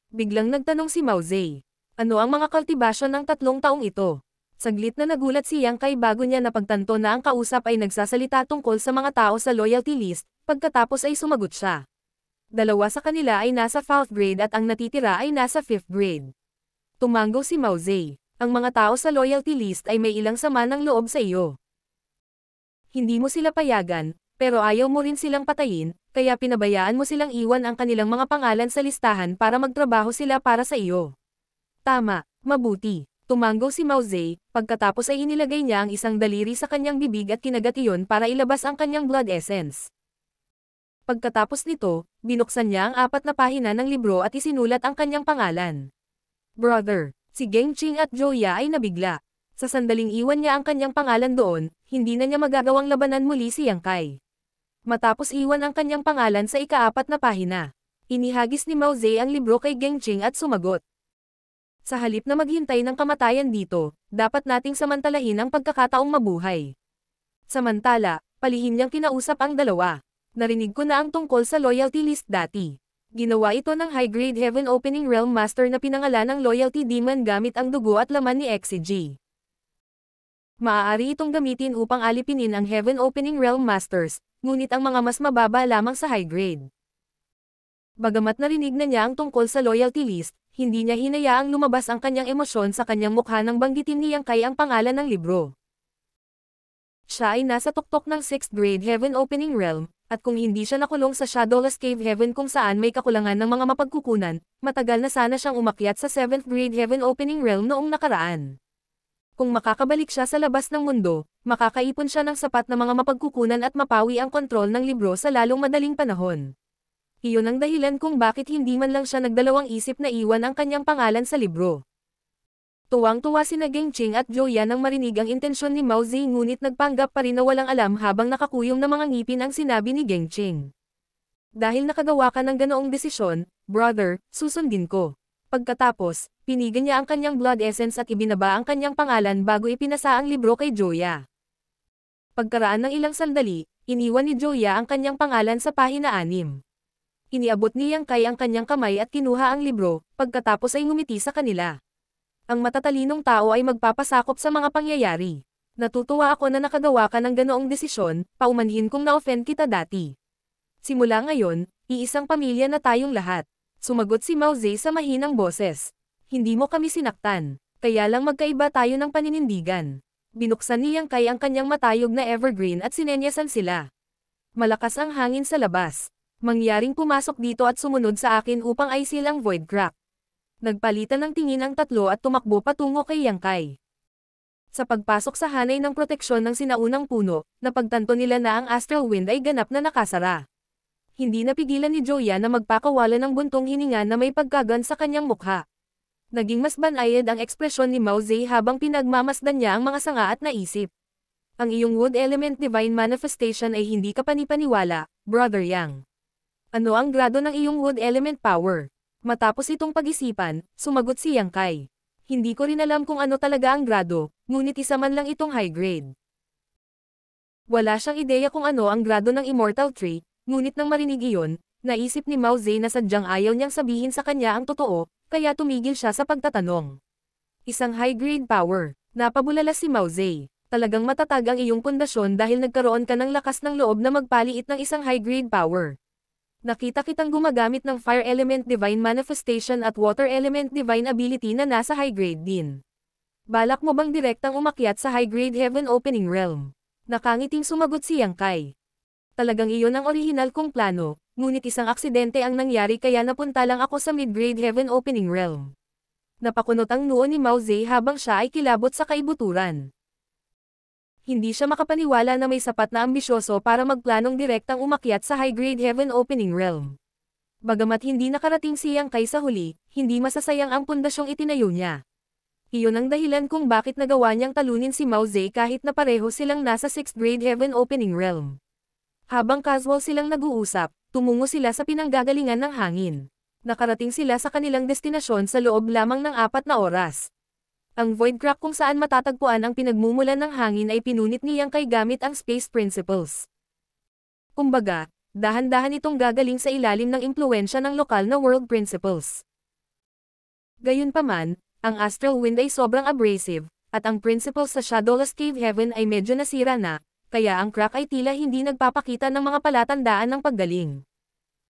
Biglang nagtanong si Mao Zedong. Ano ang mga kultibasyon ng 3 taong ito? Saglit na nagulat si Yang Kai bago niya napagtanto na ang kausap ay nagsasalita tungkol sa mga tao sa loyalty list, pagkatapos ay sumagot siya. 2 sa kanila ay nasa 4th grade at ang natitira ay nasa 5th grade. Tumanggo si Mao Zedong. Ang mga tao sa loyalty list ay may ilang sama ng loob sa iyo. Hindi mo sila payagan, pero ayaw mo rin silang patayin, kaya pinabayaan mo silang iwan ang kanilang mga pangalan sa listahan para magtrabaho sila para sa iyo. Tama, mabuti. Tumanggo si Mao Zedong, pagkatapos ay inilagay niya ang isang daliri sa kanyang bibig at kinagat iyon para ilabas ang kanyang blood essence. Pagkatapos nito, binuksan niya ang 4 na pahina ng libro at isinulat ang kanyang pangalan. Brother, si Gengqing at Joya ay nabigla. Sa sandaling iwan niya ang kanyang pangalan doon, hindi na niya magagawang labanan muli si Yang Kai. Matapos iwan ang kanyang pangalan sa ika-4 na pahina, inihagis ni Mao Zedong ang libro kay Gengqing at sumagot. Sa halip na maghintay ng kamatayan dito, dapat nating samantalahin ang pagkakataong mabuhay. Samantala, palihim niyang kinausap ang 2. Narinig ko na ang tungkol sa loyalty list dati. Ginawa ito ng high-grade Heaven Opening Realm Master na pinangalan ng Loyalty Demon gamit ang dugo at laman ni Exige. Maaari itong gamitin upang alipinin ang Heaven Opening Realm Masters, ngunit ang mga mas mababa lamang sa high-grade. Bagamat narinig na niya ang tungkol sa loyalty list, hindi niya hinayaang lumabas ang kanyang emosyon sa kanyang mukha nang banggitin ni Yang Kai ang pangalan ng libro. Siya ay nasa tuktok ng 6th grade Heaven Opening Realm, at kung hindi siya nakulong sa Shadowless Cave Heaven kung saan may kakulangan ng mga mapagkukunan, matagal na sana siyang umakyat sa 7th grade Heaven Opening Realm noong nakaraan. Kung makakabalik siya sa labas ng mundo, makakaipon siya ng sapat na mga mapagkukunan at mapawi ang kontrol ng libro sa lalong madaling panahon. Iyon ang dahilan kung bakit hindi man lang siya nagdalawang isip na iwan ang kanyang pangalan sa libro. Tuwang-tuwa sina Gengqing at Joya nang marinig ang intensyon ni Mao Zedong ngunit nagpanggap pa rin na walang alam habang nakakuyong na mga ngipin ang sinabi ni Gengqing. Dahil nakagawa ka ng ganoong desisyon, brother, susundin ko. Pagkatapos, pinigan niya ang kanyang blood essence at ibinaba ang kanyang pangalan bago ipinasa ang libro kay Joya. Pagkaraan ng ilang sandali, iniwan ni Joya ang kanyang pangalan sa pahina 6. Iniabot ni Yang Kai ang kanyang kamay at kinuha ang libro, pagkatapos ay ngumiti sa kanila. Ang matatalinong tao ay magpapasakop sa mga pangyayari. Natutuwa ako na nakagawa ka ng ganoong desisyon, paumanhin kung na-offend kita dati. Simula ngayon, iisang pamilya na tayong lahat. Sumagot si Mao Zedong sa mahinang boses. Hindi mo kami sinaktan, kaya lang magkaiba tayo ng paninindigan. Binuksan ni Yang Kai ang kanyang matayog na evergreen at sinenyasan sila. Malakas ang hangin sa labas. Mangyaring pumasok dito at sumunod sa akin upang aisil ang void crack. Nagpalitan ng tingin ang 3 at tumakbo patungo kay Yang Kai. Sa pagpasok sa hanay ng proteksyon ng sinaunang puno, napagtanto nila na ang astral wind ay ganap na nakasara. Hindi napigilan ni Joya na magpakawala ng buntong hininga na may pagkagan sa kanyang mukha. Naging mas banayad ang ekspresyon ni Mao Zedong habang pinagmamasdan niya ang mga sanga at naisip. Ang iyong wood element divine manifestation ay hindi ka panipaniwala, Brother Yang. Ano ang grado ng iyong wood element power? Matapos itong pag-isipan, sumagot si Yang Kai. Hindi ko rin alam kung ano talaga ang grado, ngunit isa man lang itong high grade. Wala siyang ideya kung ano ang grado ng immortal tree, ngunit nang marinig iyon, naisip ni Mao Zedong na sadyang ayaw niyang sabihin sa kanya ang totoo, kaya tumigil siya sa pagtatanong. Isang high grade power. Napabulala si Mao Zedong. Talagang matatag ang iyong pundasyon dahil nagkaroon ka ng lakas ng loob na magpaliit ng isang high-grade power. Nakita kitang gumagamit ng Fire Element Divine Manifestation at Water Element Divine Ability na nasa high-grade din. Balak mo bang direktang umakyat sa high-grade Heaven Opening Realm? Nakangiting sumagot si Yang Kai. Talagang iyon ang orihinal kong plano, ngunit isang aksidente ang nangyari kaya napunta lang ako sa mid-grade Heaven Opening Realm. Napakunot ang noo ni Mao Zedong habang siya ay kilabot sa kaibuturan. Hindi siya makapaniwala na may sapat na ambisyoso para magplanong direktang umakyat sa high-grade Heaven Opening Realm. Bagamat hindi nakarating si Yang Kai sa huli, hindi masasayang ang pundasyong itinayo niya. Iyon ang dahilan kung bakit nagawa niyang talunin si Mao Zedong kahit na pareho silang nasa 6th grade Heaven Opening Realm. Habang casual silang nag-uusap, tumungo sila sa pinanggagalingan ng hangin. Nakarating sila sa kanilang destinasyon sa loob lamang ng 4 na oras. Ang Void Crack kung saan matatagpuan ang pinagmumulan ng hangin ay pinunit ni Yang Kai gamit ang Space Principles. Kumbaga, dahan-dahan itong gagaling sa ilalim ng impluwensya ng lokal na World Principles. Gayunpaman, ang Astral Wind ay sobrang abrasive, at ang Principles sa Shadowless Cave Heaven ay medyo nasira na, kaya ang crack ay tila hindi nagpapakita ng mga palatandaan ng paggaling.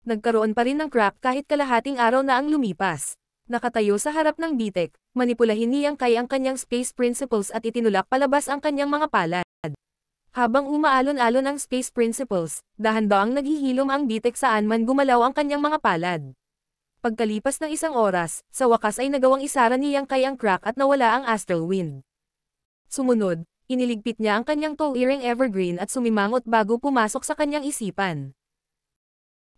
Nagkaroon pa rin ng crack kahit kalahating araw na ang lumipas. Nakatayo sa harap ng bitek, manipulahin ni Yang Kai ang kanyang Space Principles at itinulak palabas ang kanyang mga palad. Habang umaalon-alon ang Space Principles, dahan-dahang naghihilom ang bitek saan man gumalaw ang kanyang mga palad. Pagkalipas ng isang oras, sa wakas ay nagawang isara ni Yang Kai ang crack at nawala ang Astral Wind. Sumunod, iniligpit niya ang kanyang tall earring evergreen at sumimangot bago pumasok sa kanyang isipan.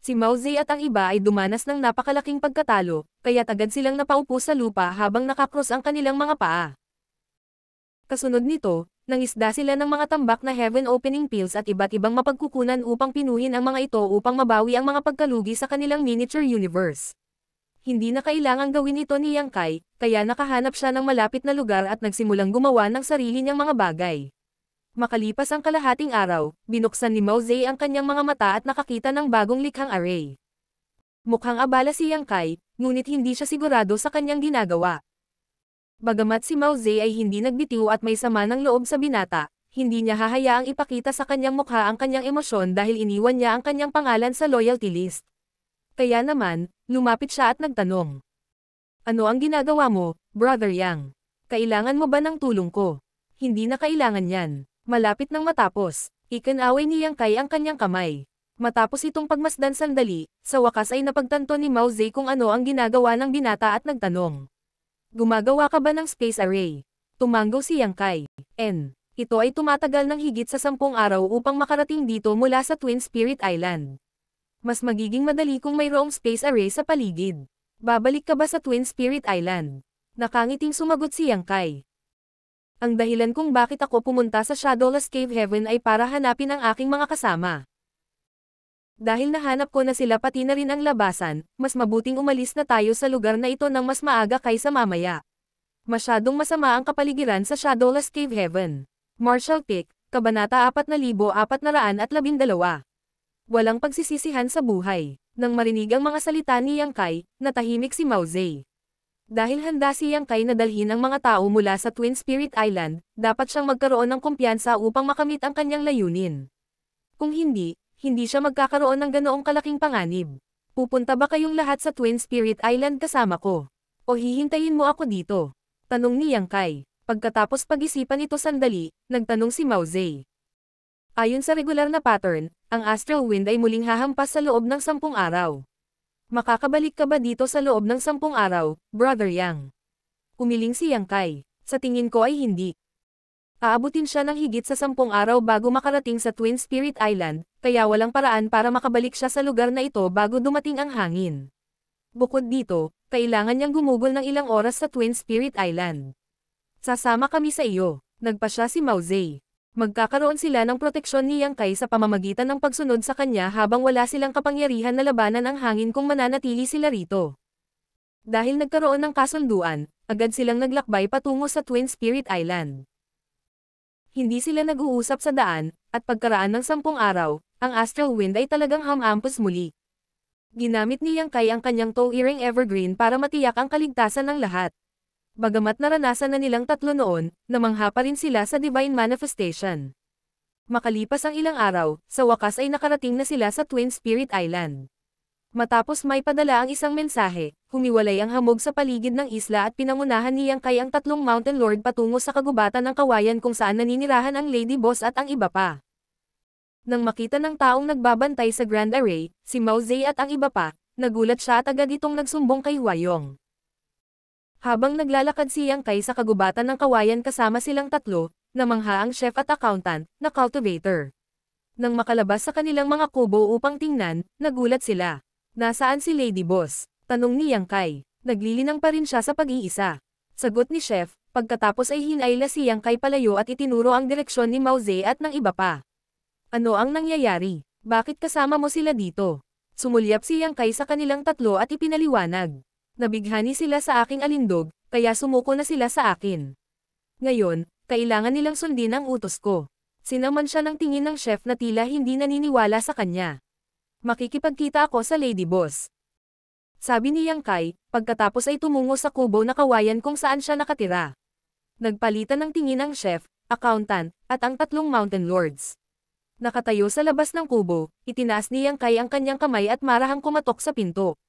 Si Mao Zedong at ang iba ay dumanas ng napakalaking pagkatalo, kaya agad silang napaupo sa lupa habang nakakross ang kanilang mga paa. Kasunod nito, nangisda sila ng mga tambak na Heaven Opening Pills at iba't ibang mapagkukunan upang pinuhin ang mga ito upang mabawi ang mga pagkalugi sa kanilang miniature universe. Hindi na kailangang gawin ito ni Yang Kai, kaya nakahanap siya ng malapit na lugar at nagsimulang gumawa ng sarili niyang mga bagay. Makalipas ang kalahating araw, binuksan ni Mao Zedong ang kanyang mga mata at nakakita ng bagong likhang array. Mukhang abala si Yang Kai, ngunit hindi siya sigurado sa kanyang ginagawa. Bagamat si Mao Zedong ay hindi nagbitiw at may sama ng loob sa binata, hindi niya hahayaang ipakita sa kanyang mukha ang kanyang emosyon dahil iniwan niya ang kanyang pangalan sa loyalty list. Kaya naman, lumapit siya at nagtanong. Ano ang ginagawa mo, Brother Yang? Kailangan mo ba ng tulong ko? Hindi na kailangan yan. Malapit nang matapos, ikinaway ni Yang Kai ang kanyang kamay. Matapos itong pagmasdan sandali, sa wakas ay napagtanto ni Mao Zedong kung ano ang ginagawa ng binata at nagtanong. Gumagawa ka ba ng space array? Tumanggaw si Yang Kai. Ito ay tumatagal ng higit sa 10 araw upang makarating dito mula sa Twin Spirit Island. Mas magiging madali kung mayroong space array sa paligid. Babalik ka ba sa Twin Spirit Island? Nakangiting sumagot si Yang Kai. Ang dahilan kung bakit ako pumunta sa Shadowless Cave Heaven ay para hanapin ang aking mga kasama. Dahil nahanap ko na sila pati na rin ang labasan, mas mabuting umalis na tayo sa lugar na ito ng mas maaga kaysa mamaya. Masyadong masama ang kapaligiran sa Shadowless Cave Heaven. Marshall Pick, Kabanata 4412. Walang pagsisisihan sa buhay. Nang marinig ang mga salita ni Yang Kai, natahimik si Mao Zedong. Dahil handa si Yang Kai na dalhin ang mga tao mula sa Twin Spirit Island, dapat siyang magkaroon ng kumpiyansa upang makamit ang kanyang layunin. Kung hindi, hindi siya magkakaroon ng ganoong kalaking panganib. Pupunta ba kayong lahat sa Twin Spirit Island kasama ko? O hihintayin mo ako dito? Tanong ni Yang Kai. Pagkatapos pag-isipan ito sandali, nagtanong si Mao Zedong. Ayon sa regular na pattern, ang Astral Wind ay muling hahampas sa loob ng 10 araw. Makakabalik ka ba dito sa loob ng 10 araw, Brother Yang? Umiling si Yang Kai. Sa tingin ko ay hindi. Aabutin siya ng higit sa 10 araw bago makarating sa Twin Spirit Island, kaya walang paraan para makabalik siya sa lugar na ito bago dumating ang hangin. Bukod dito, kailangan niyang gumugol ng ilang oras sa Twin Spirit Island. Sasama kami sa iyo, nagpasya si Mao Zedong. Magkakaroon sila ng proteksyon ni Yang Kai sa pamamagitan ng pagsunod sa kanya habang wala silang kapangyarihan na labanan ang hangin kung mananatili sila rito. Dahil nagkaroon ng kasunduan, agad silang naglakbay patungo sa Twin Spirit Island. Hindi sila nag-uusap sa daan, at pagkaraan ng 10 araw, ang Astral Wind ay talagang hamampos muli. Ginamit ni Yang Kai ang kanyang tall earring evergreen para matiyak ang kaligtasan ng lahat. Bagamat naranasan na nilang tatlo noon, namangha pa rin sila sa Divine Manifestation. Makalipas ang ilang araw, sa wakas ay nakarating na sila sa Twin Spirit Island. Matapos may padala ang isang mensahe, humiwalay ang hamog sa paligid ng isla at pinangunahan niyang kay ang tatlong Mountain Lord patungo sa kagubatan ng kawayan kung saan naninirahan ang Lady Boss at ang iba pa. Nang makita ng taong nagbabantay sa Grand Array, si Mao Zedong at ang iba pa, nagulat siya at agad itong nagsumbong kay Huayong. Habang naglalakad si Yang Kai sa kagubatan ng kawayan kasama silang tatlo, namangha ang chef at accountant, na cultivator. Nang makalabas sa kanilang mga kubo upang tingnan, nagulat sila. Nasaan si Lady Boss? Tanong ni Yang Kai. Naglilinang pa rin siya sa pag-iisa. Sagot ni chef, pagkatapos ay hinayla si Yang Kai palayo at itinuro ang direksyon ni Mao Zedong at ng iba pa. Ano ang nangyayari? Bakit kasama mo sila dito? Sumulyap si Yang Kai sa kanilang tatlo at ipinaliwanag. Nabighani sila sa aking alindog, kaya sumuko na sila sa akin. Ngayon, kailangan nilang sundin ang utos ko. Sinaman siya ng tingin ng chef na tila hindi naniniwala sa kanya. Makikipagkita ako sa Lady Boss. Sabi ni Yang Kai, pagkatapos ay tumungo sa kubo na kawayan kung saan siya nakatira. Nagpalitan ng tingin ang chef, accountant, at ang tatlong Mountain Lords. Nakatayo sa labas ng kubo, itinaas ni Yang Kai ang kanyang kamay at marahang kumatok sa pinto.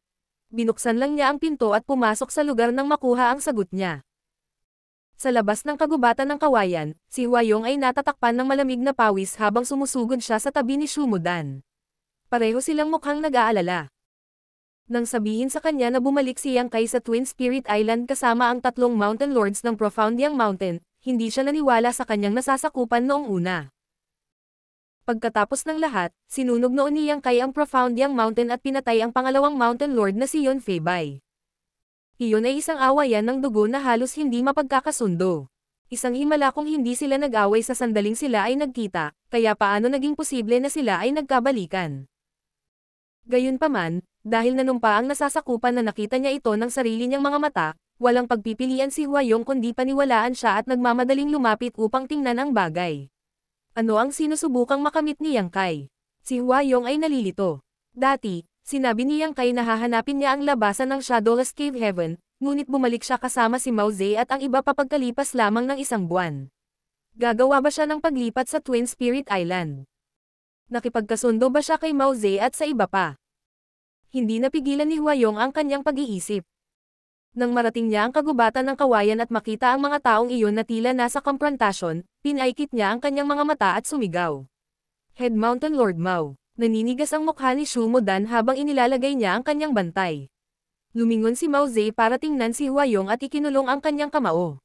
Binuksan lang niya ang pinto at pumasok sa lugar nang makuha ang sagot niya. Sa labas ng kagubatan ng kawayan, si Huayong ay natatakpan ng malamig na pawis habang sumusugod siya sa tabi ni Shumudan. Pareho silang mukhang nag-aalala. Nang sabihin sa kanya na bumalik si Yang Kai sa Twin Spirit Island kasama ang tatlong Mountain Lords ng Profoundiang Mountain, hindi siya naniwala sa kanyang nasasakupan noong una. Pagkatapos ng lahat, sinunog noon ni Yang Kai ang Profoundiang Mountain at pinatay ang pangalawang Mountain Lord na si Yon Fei. Iyon ay isang awayan ng dugo na halos hindi mapagkakasundo. Isang himala kung hindi sila nag-away sa sandaling sila ay nagkita, kaya paano naging posible na sila ay nagkabalikan. Gayunpaman, dahil nanumpa ang nasasakupan na nakita niya ito ng sarili niyang mga mata, walang pagpipilian si Huayong kundi paniwalaan siya at nagmamadaling lumapit upang tingnan ang bagay. Ano ang sinusubukang makamit ni Yang Kai? Si Huayong ay nalilito. Dati, sinabi ni Yang Kai na hahanapin niya ang labasan ng Shadowless Cave Heaven, ngunit bumalik siya kasama si Mao Zedong at ang iba pa pagkalipas lamang ng isang buwan. Gagawa ba siya ng paglipat sa Twin Spirit Island? Nakipagkasundo ba siya kay Mao Zedong at sa iba pa? Hindi napigilan ni Huayong ang kanyang pag-iisip. Nang marating niya ang kagubatan ng kawayan at makita ang mga taong iyon na tila nasa komprontasyon, pinaikit niya ang kanyang mga mata at sumigaw. Head Mountain Lord Mao. Naninigas ang mukha ni Shumudan habang inilalagay niya ang kanyang bantay. Lumingon si Mao Zedong para tingnan si Huayong at ikinulong ang kanyang kamao.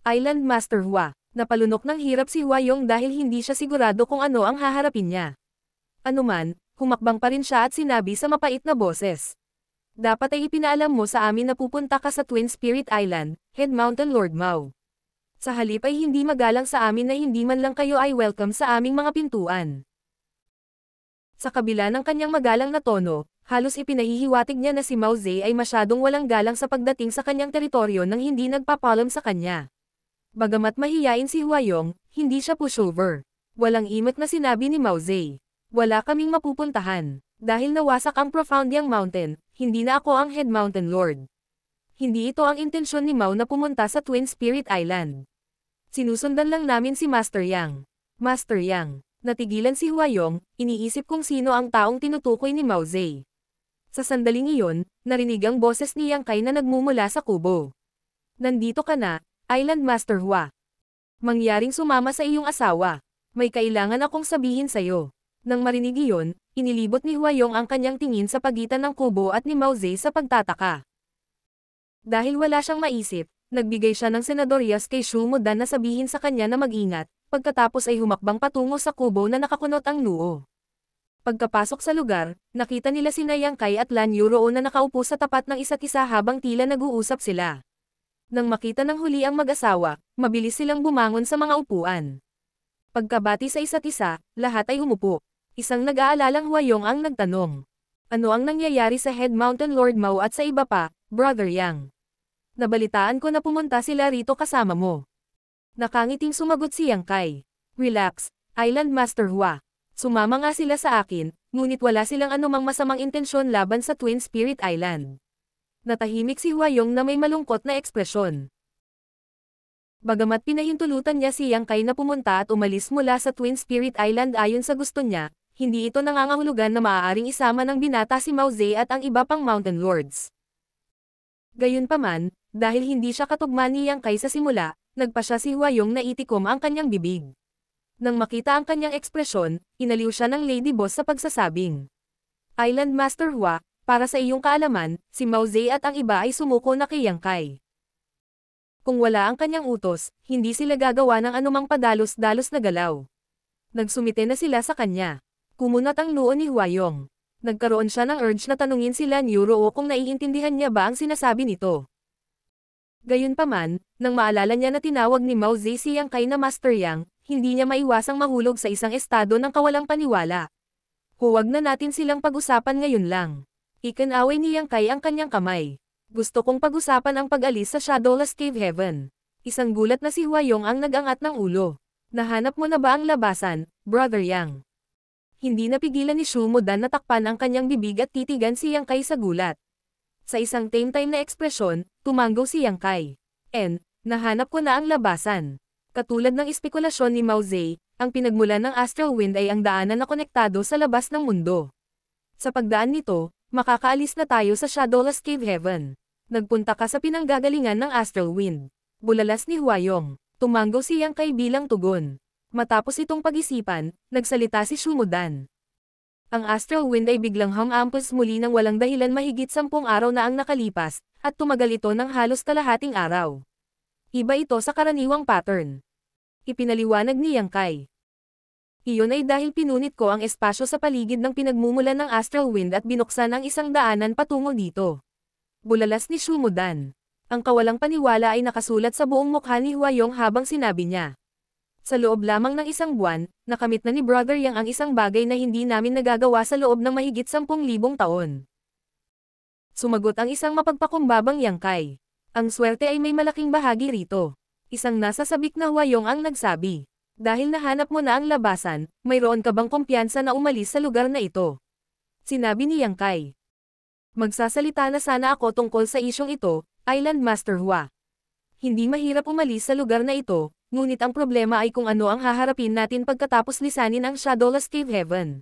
Island Master Hua. Napalunok ng hirap si Huayong dahil hindi siya sigurado kung ano ang haharapin niya. Anuman, humakbang pa rin siya at sinabi sa mapait na boses. Dapat ay ipinaalam mo sa amin na pupunta ka sa Twin Spirit Island, Head Mountain Lord Mao. Sa halip ay hindi magalang sa amin na hindi man lang kayo ay welcome sa aming mga pintuan. Sa kabila ng kanyang magalang na tono, halos ipinahihiwatig niya na si Mao Zedong ay masyadong walang galang sa pagdating sa kanyang teritoryo nang hindi nagpapalam sa kanya. Bagamat mahiyain si Huayong, hindi siya pushover. Walang imot na sinabi ni Mao Zedong. Wala kaming mapupuntahan. Dahil nawasak ang Profoundiang Mountain, hindi na ako ang Head Mountain Lord. Hindi ito ang intensyon ni Mao na pumunta sa Twin Spirit Island. Sinusundan lang namin si Master Yang. Master Yang. Natigilan si Huayong, iniisip kung sino ang taong tinutukoy ni Mao Zedong. Sa sandaling iyon, narinig ang boses ni Yang Kai na nagmumula sa kubo. Nandito ka na, Island Master Hua. Mangyaring sumama sa iyong asawa. May kailangan akong sabihin sa'yo. Nang marinig iyon, inilibot ni Huayong ang kanyang tingin sa pagitan ng kubo at ni Mao Zedong sa pagtataka. Dahil wala siyang maisip, nagbigay siya ng senadoryas kay Shumudan na sabihin sa kanya na mag-ingat, pagkatapos ay humakbang patungo sa kubo na nakakunot ang noo. Pagkapasok sa lugar, nakita nila sina Yang Kai at Lan Yu roon na nakaupo sa tapat ng isa't isa habang tila nag-uusap sila. Nang makita ng huli ang mag-asawa, mabilis silang bumangon sa mga upuan. Pagkabati sa isa't isa, lahat ay umupo. Isang nag-aalalang Huayong ang nagtanong. Ano ang nangyayari sa Head Mountain Lord Mao at sa iba pa, Brother Yang? Nabalitaan ko na pumunta sila rito kasama mo. Nakangiting sumagot si Yang Kai. Relax, Island Master Hua. Sumama nga sila sa akin, ngunit wala silang anumang masamang intensyon laban sa Twin Spirit Island. Natahimik si Huayong na may malungkot na ekspresyon. Bagamat pinahintulutan niya si Yang Kai na pumunta at umalis mula sa Twin Spirit Island ayon sa gusto niya, hindi ito nangangahulugan na maaaring isama ng binata si Mao Ze at ang iba pang Mountain Lords. Gayunpaman, dahil hindi siya katugma ni Yang Kai sa simula, nagpa siya si Huayong na itikom ang kanyang bibig. Nang makita ang kanyang ekspresyon, inaliw siya ng Lady Boss sa pagsasabing, Island Master Hua, para sa iyong kaalaman, si Mao Ze at ang iba ay sumuko na kay Yang Kai. Kung wala ang kanyang utos, hindi sila gagawa ng anumang padalos-dalos na galaw. Nagsumite na sila sa kanya. Kumunat ang noo ni Huayong. Nagkaroon siya ng urge na tanungin sila ni Ruo kung naiintindihan niya ba ang sinasabi nito. Gayunpaman, nang maalala niya na tinawag ni Mao Ze si Yang Kai na Master Yang, hindi niya maiwasang mahulog sa isang estado ng kawalang paniwala. Huwag na natin silang pag-usapan ngayon lang. Ikinaway ni Yang Kai ang kanyang kamay. Gusto kong pag-usapan ang pag-alis sa Shadowless Cave Heaven. Isang gulat na si Huayong ang nag-angat ng ulo. Nahanap mo na ba ang labasan, Brother Yang? Hindi napigilan ni Shu Mudan na takpan ang kanyang bibig at titigan si Yang Kai sa gulat. Sa isang tame-time na ekspresyon, tumanggo si Yang Kai. Nahanap ko na ang labasan. Katulad ng espekulasyon ni Mao Ze, ang pinagmulan ng Astral Wind ay ang daanan na konektado sa labas ng mundo. Sa pagdaan nito, makakaalis na tayo sa Shadowless Cave Heaven. Nagpunta ka sa pinanggagalingan ng Astral Wind. Bulalas ni Huayong. Tumanggo si Yang Kai bilang tugon. Matapos itong pag-isipan, nagsalita si Shu Mudan. Ang Astral Wind ay biglang humampos muli ng walang dahilan mahigit 10 araw na ang nakalipas, at tumagal ito ng halos kalahating araw. Iba ito sa karaniwang pattern. Ipinaliwanag ni Yang Kai. Iyon ay dahil pinunit ko ang espasyo sa paligid ng pinagmumulan ng Astral Wind at binuksan ang isang daanan patungo dito. Bulalas ni Shu Mudan. Ang kawalang paniwala ay nakasulat sa buong mukha ni Huayong habang sinabi niya. Sa loob lamang ng isang buwan, nakamit na ni Brother Yang ang isang bagay na hindi namin nagagawa sa loob ng mahigit 10,000 taon. Sumagot ang isang mapagpakumbabang Yang Kai. Ang swerte ay may malaking bahagi rito. Isang nasa sabik na Huayong ang nagsabi. Dahil nahanap mo na ang labasan, mayroon ka bang kumpiyansa na umalis sa lugar na ito? Sinabi ni Yang Kai. Magsasalita na sana ako tungkol sa isyong ito, Island Master Hua. Hindi mahirap umalis sa lugar na ito, ngunit ang problema ay kung ano ang haharapin natin pagkatapos lisanin ang Shadowless Cave Heaven.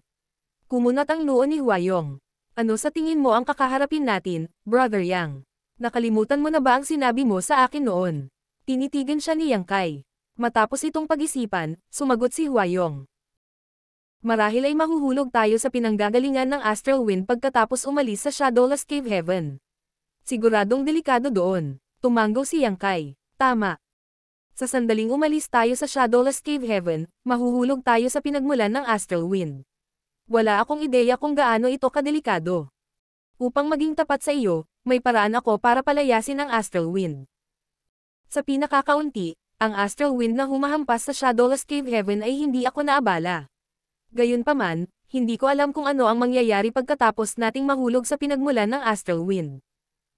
Kumunat ang noo ni Huayong. Ano sa tingin mo ang kakaharapin natin, Brother Yang? Nakalimutan mo na ba ang sinabi mo sa akin noon? Tinitigan siya ni Yang Kai. Matapos itong pag-isipan, sumagot si Huayong. Marahil ay mahuhulog tayo sa pinanggagalingan ng Astral Wind pagkatapos umalis sa Shadowless Cave Heaven. Siguradong delikado doon. Tumanggo si Yang Kai. Tama. Sa sandaling umalis tayo sa Shadowless Cave Heaven, mahuhulog tayo sa pinagmulan ng Astral Wind. Wala akong ideya kung gaano ito kadelikado. Upang maging tapat sa iyo, may paraan ako para palayasin ang Astral Wind. Sa pinakakaunti, ang Astral Wind na humahampas sa Shadowless Cave Heaven ay hindi ako naabala. Gayunpaman, hindi ko alam kung ano ang mangyayari pagkatapos nating mahulog sa pinagmulan ng Astral Wind.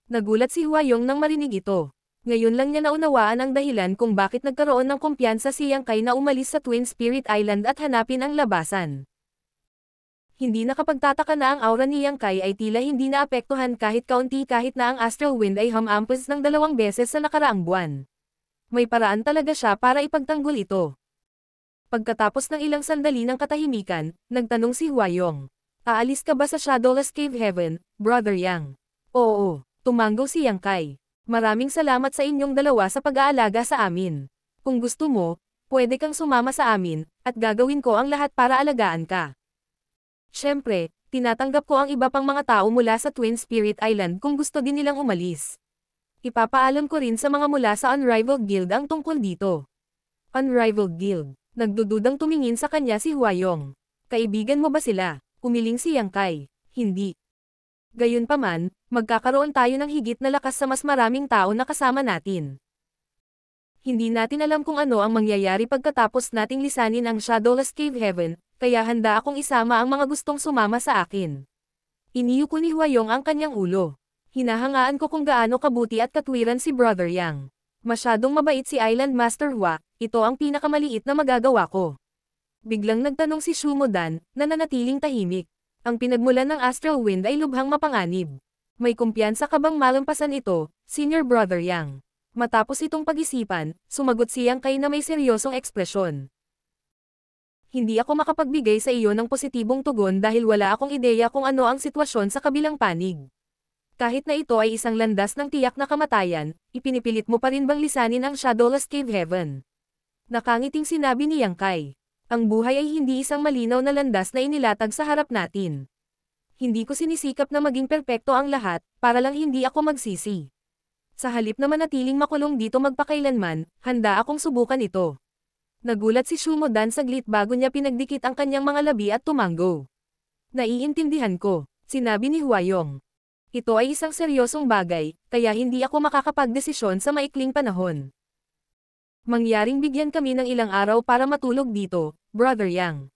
Nagulat si Huayong nang marinig ito. Ngayon lang niya naunawaan ang dahilan kung bakit nagkaroon ng kumpiyansa si Yang Kai na umalis sa Twin Spirit Island at hanapin ang labasan. Hindi nakapagtataka na ang aura ni Yang Kai ay tila hindi naapektuhan kahit kaunti kahit na ang Astral Wind ay humampos ng 2 beses sa nakaraang buwan. May paraan talaga siya para ipagtanggol ito. Pagkatapos ng ilang sandali ng katahimikan, nagtanong si Huayong. Aalis ka ba sa Shadowless Cave Heaven, Brother Yang? Oo, tumanggo si Yang Kai. Maraming salamat sa inyong dalawa sa pag-aalaga sa amin. Kung gusto mo, pwede kang sumama sa amin, at gagawin ko ang lahat para alagaan ka. Siyempre, tinatanggap ko ang iba pang mga tao mula sa Twin Spirit Island kung gusto din nilang umalis. Ipapaalam ko rin sa mga mula sa Unrivaled Guild ang tungkol dito. Unrivaled Guild. Nagdududang tumingin sa kanya si Huayong. Kaibigan mo ba sila? Umiling si Yang Kai. Hindi. Gayunpaman, magkakaroon tayo ng higit na lakas sa mas maraming tao na kasama natin. Hindi natin alam kung ano ang mangyayari pagkatapos nating lisanin ang Shadowless Cave Heaven, kaya handa akong isama ang mga gustong sumama sa akin. Iniyuko ni Huayong ang kanyang ulo. Hinahangaan ko kung gaano kabuti at katwiran si Brother Yang. Masyadong mabait si Island Master Hua, ito ang pinakamaliit na magagawa ko. Biglang nagtanong si Shu Mudan, na nanatiling tahimik. Ang pinagmulan ng Astral Wind ay lubhang mapanganib. May kumpiyansa ka bang malampasan ito, Senior Brother Yang? Matapos itong pag-isipan, sumagot si Yang Kai na may seryosong ekspresyon. Hindi ako makapagbigay sa iyo ng positibong tugon dahil wala akong ideya kung ano ang sitwasyon sa kabilang panig. Kahit na ito ay isang landas ng tiyak na kamatayan, ipinipilit mo pa rin bang lisanin ang Shadowless Cave Heaven? Nakangiting sinabi ni Yang Kai. Ang buhay ay hindi isang malinaw na landas na inilatag sa harap natin. Hindi ko sinisikap na maging perpekto ang lahat, para lang hindi ako magsisi. Sa halip na manatiling makulong dito magpakailanman, handa akong subukan ito. Nagulat si Shumodan saglit bago niya pinagdikit ang kanyang mga labi at tumanggo. Naiintindihan ko, sinabi ni Huayong. Ito ay isang seryosong bagay, kaya hindi ako makakapagdesisyon sa maikling panahon. Mangyaring bigyan kami ng ilang araw para matulog dito, Brother Yang.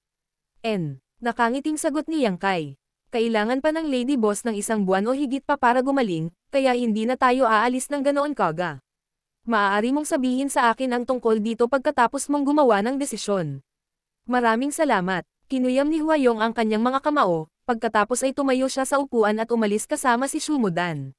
Nakangiting sagot ni Yang Kai. Kailangan pa ng Lady Boss ng isang buwan o higit pa para gumaling, kaya hindi na tayo aalis ng ganoon kaga. Maaari mong sabihin sa akin ang tungkol dito pagkatapos mong gumawa ng desisyon. Maraming salamat. Kinuyam ni Huayong ang kanyang mga kamao, pagkatapos ay tumayo siya sa upuan at umalis kasama si Shumodan.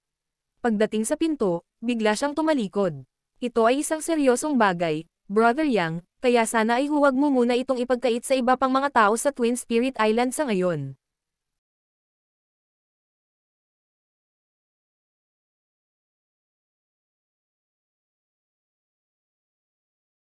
Pagdating sa pinto, bigla siyang tumalikod. Ito ay isang seryosong bagay, Brother Yang, kaya sana ay huwag mo muna itong ipagkait sa iba pang mga tao sa Twin Spirit Island sa ngayon.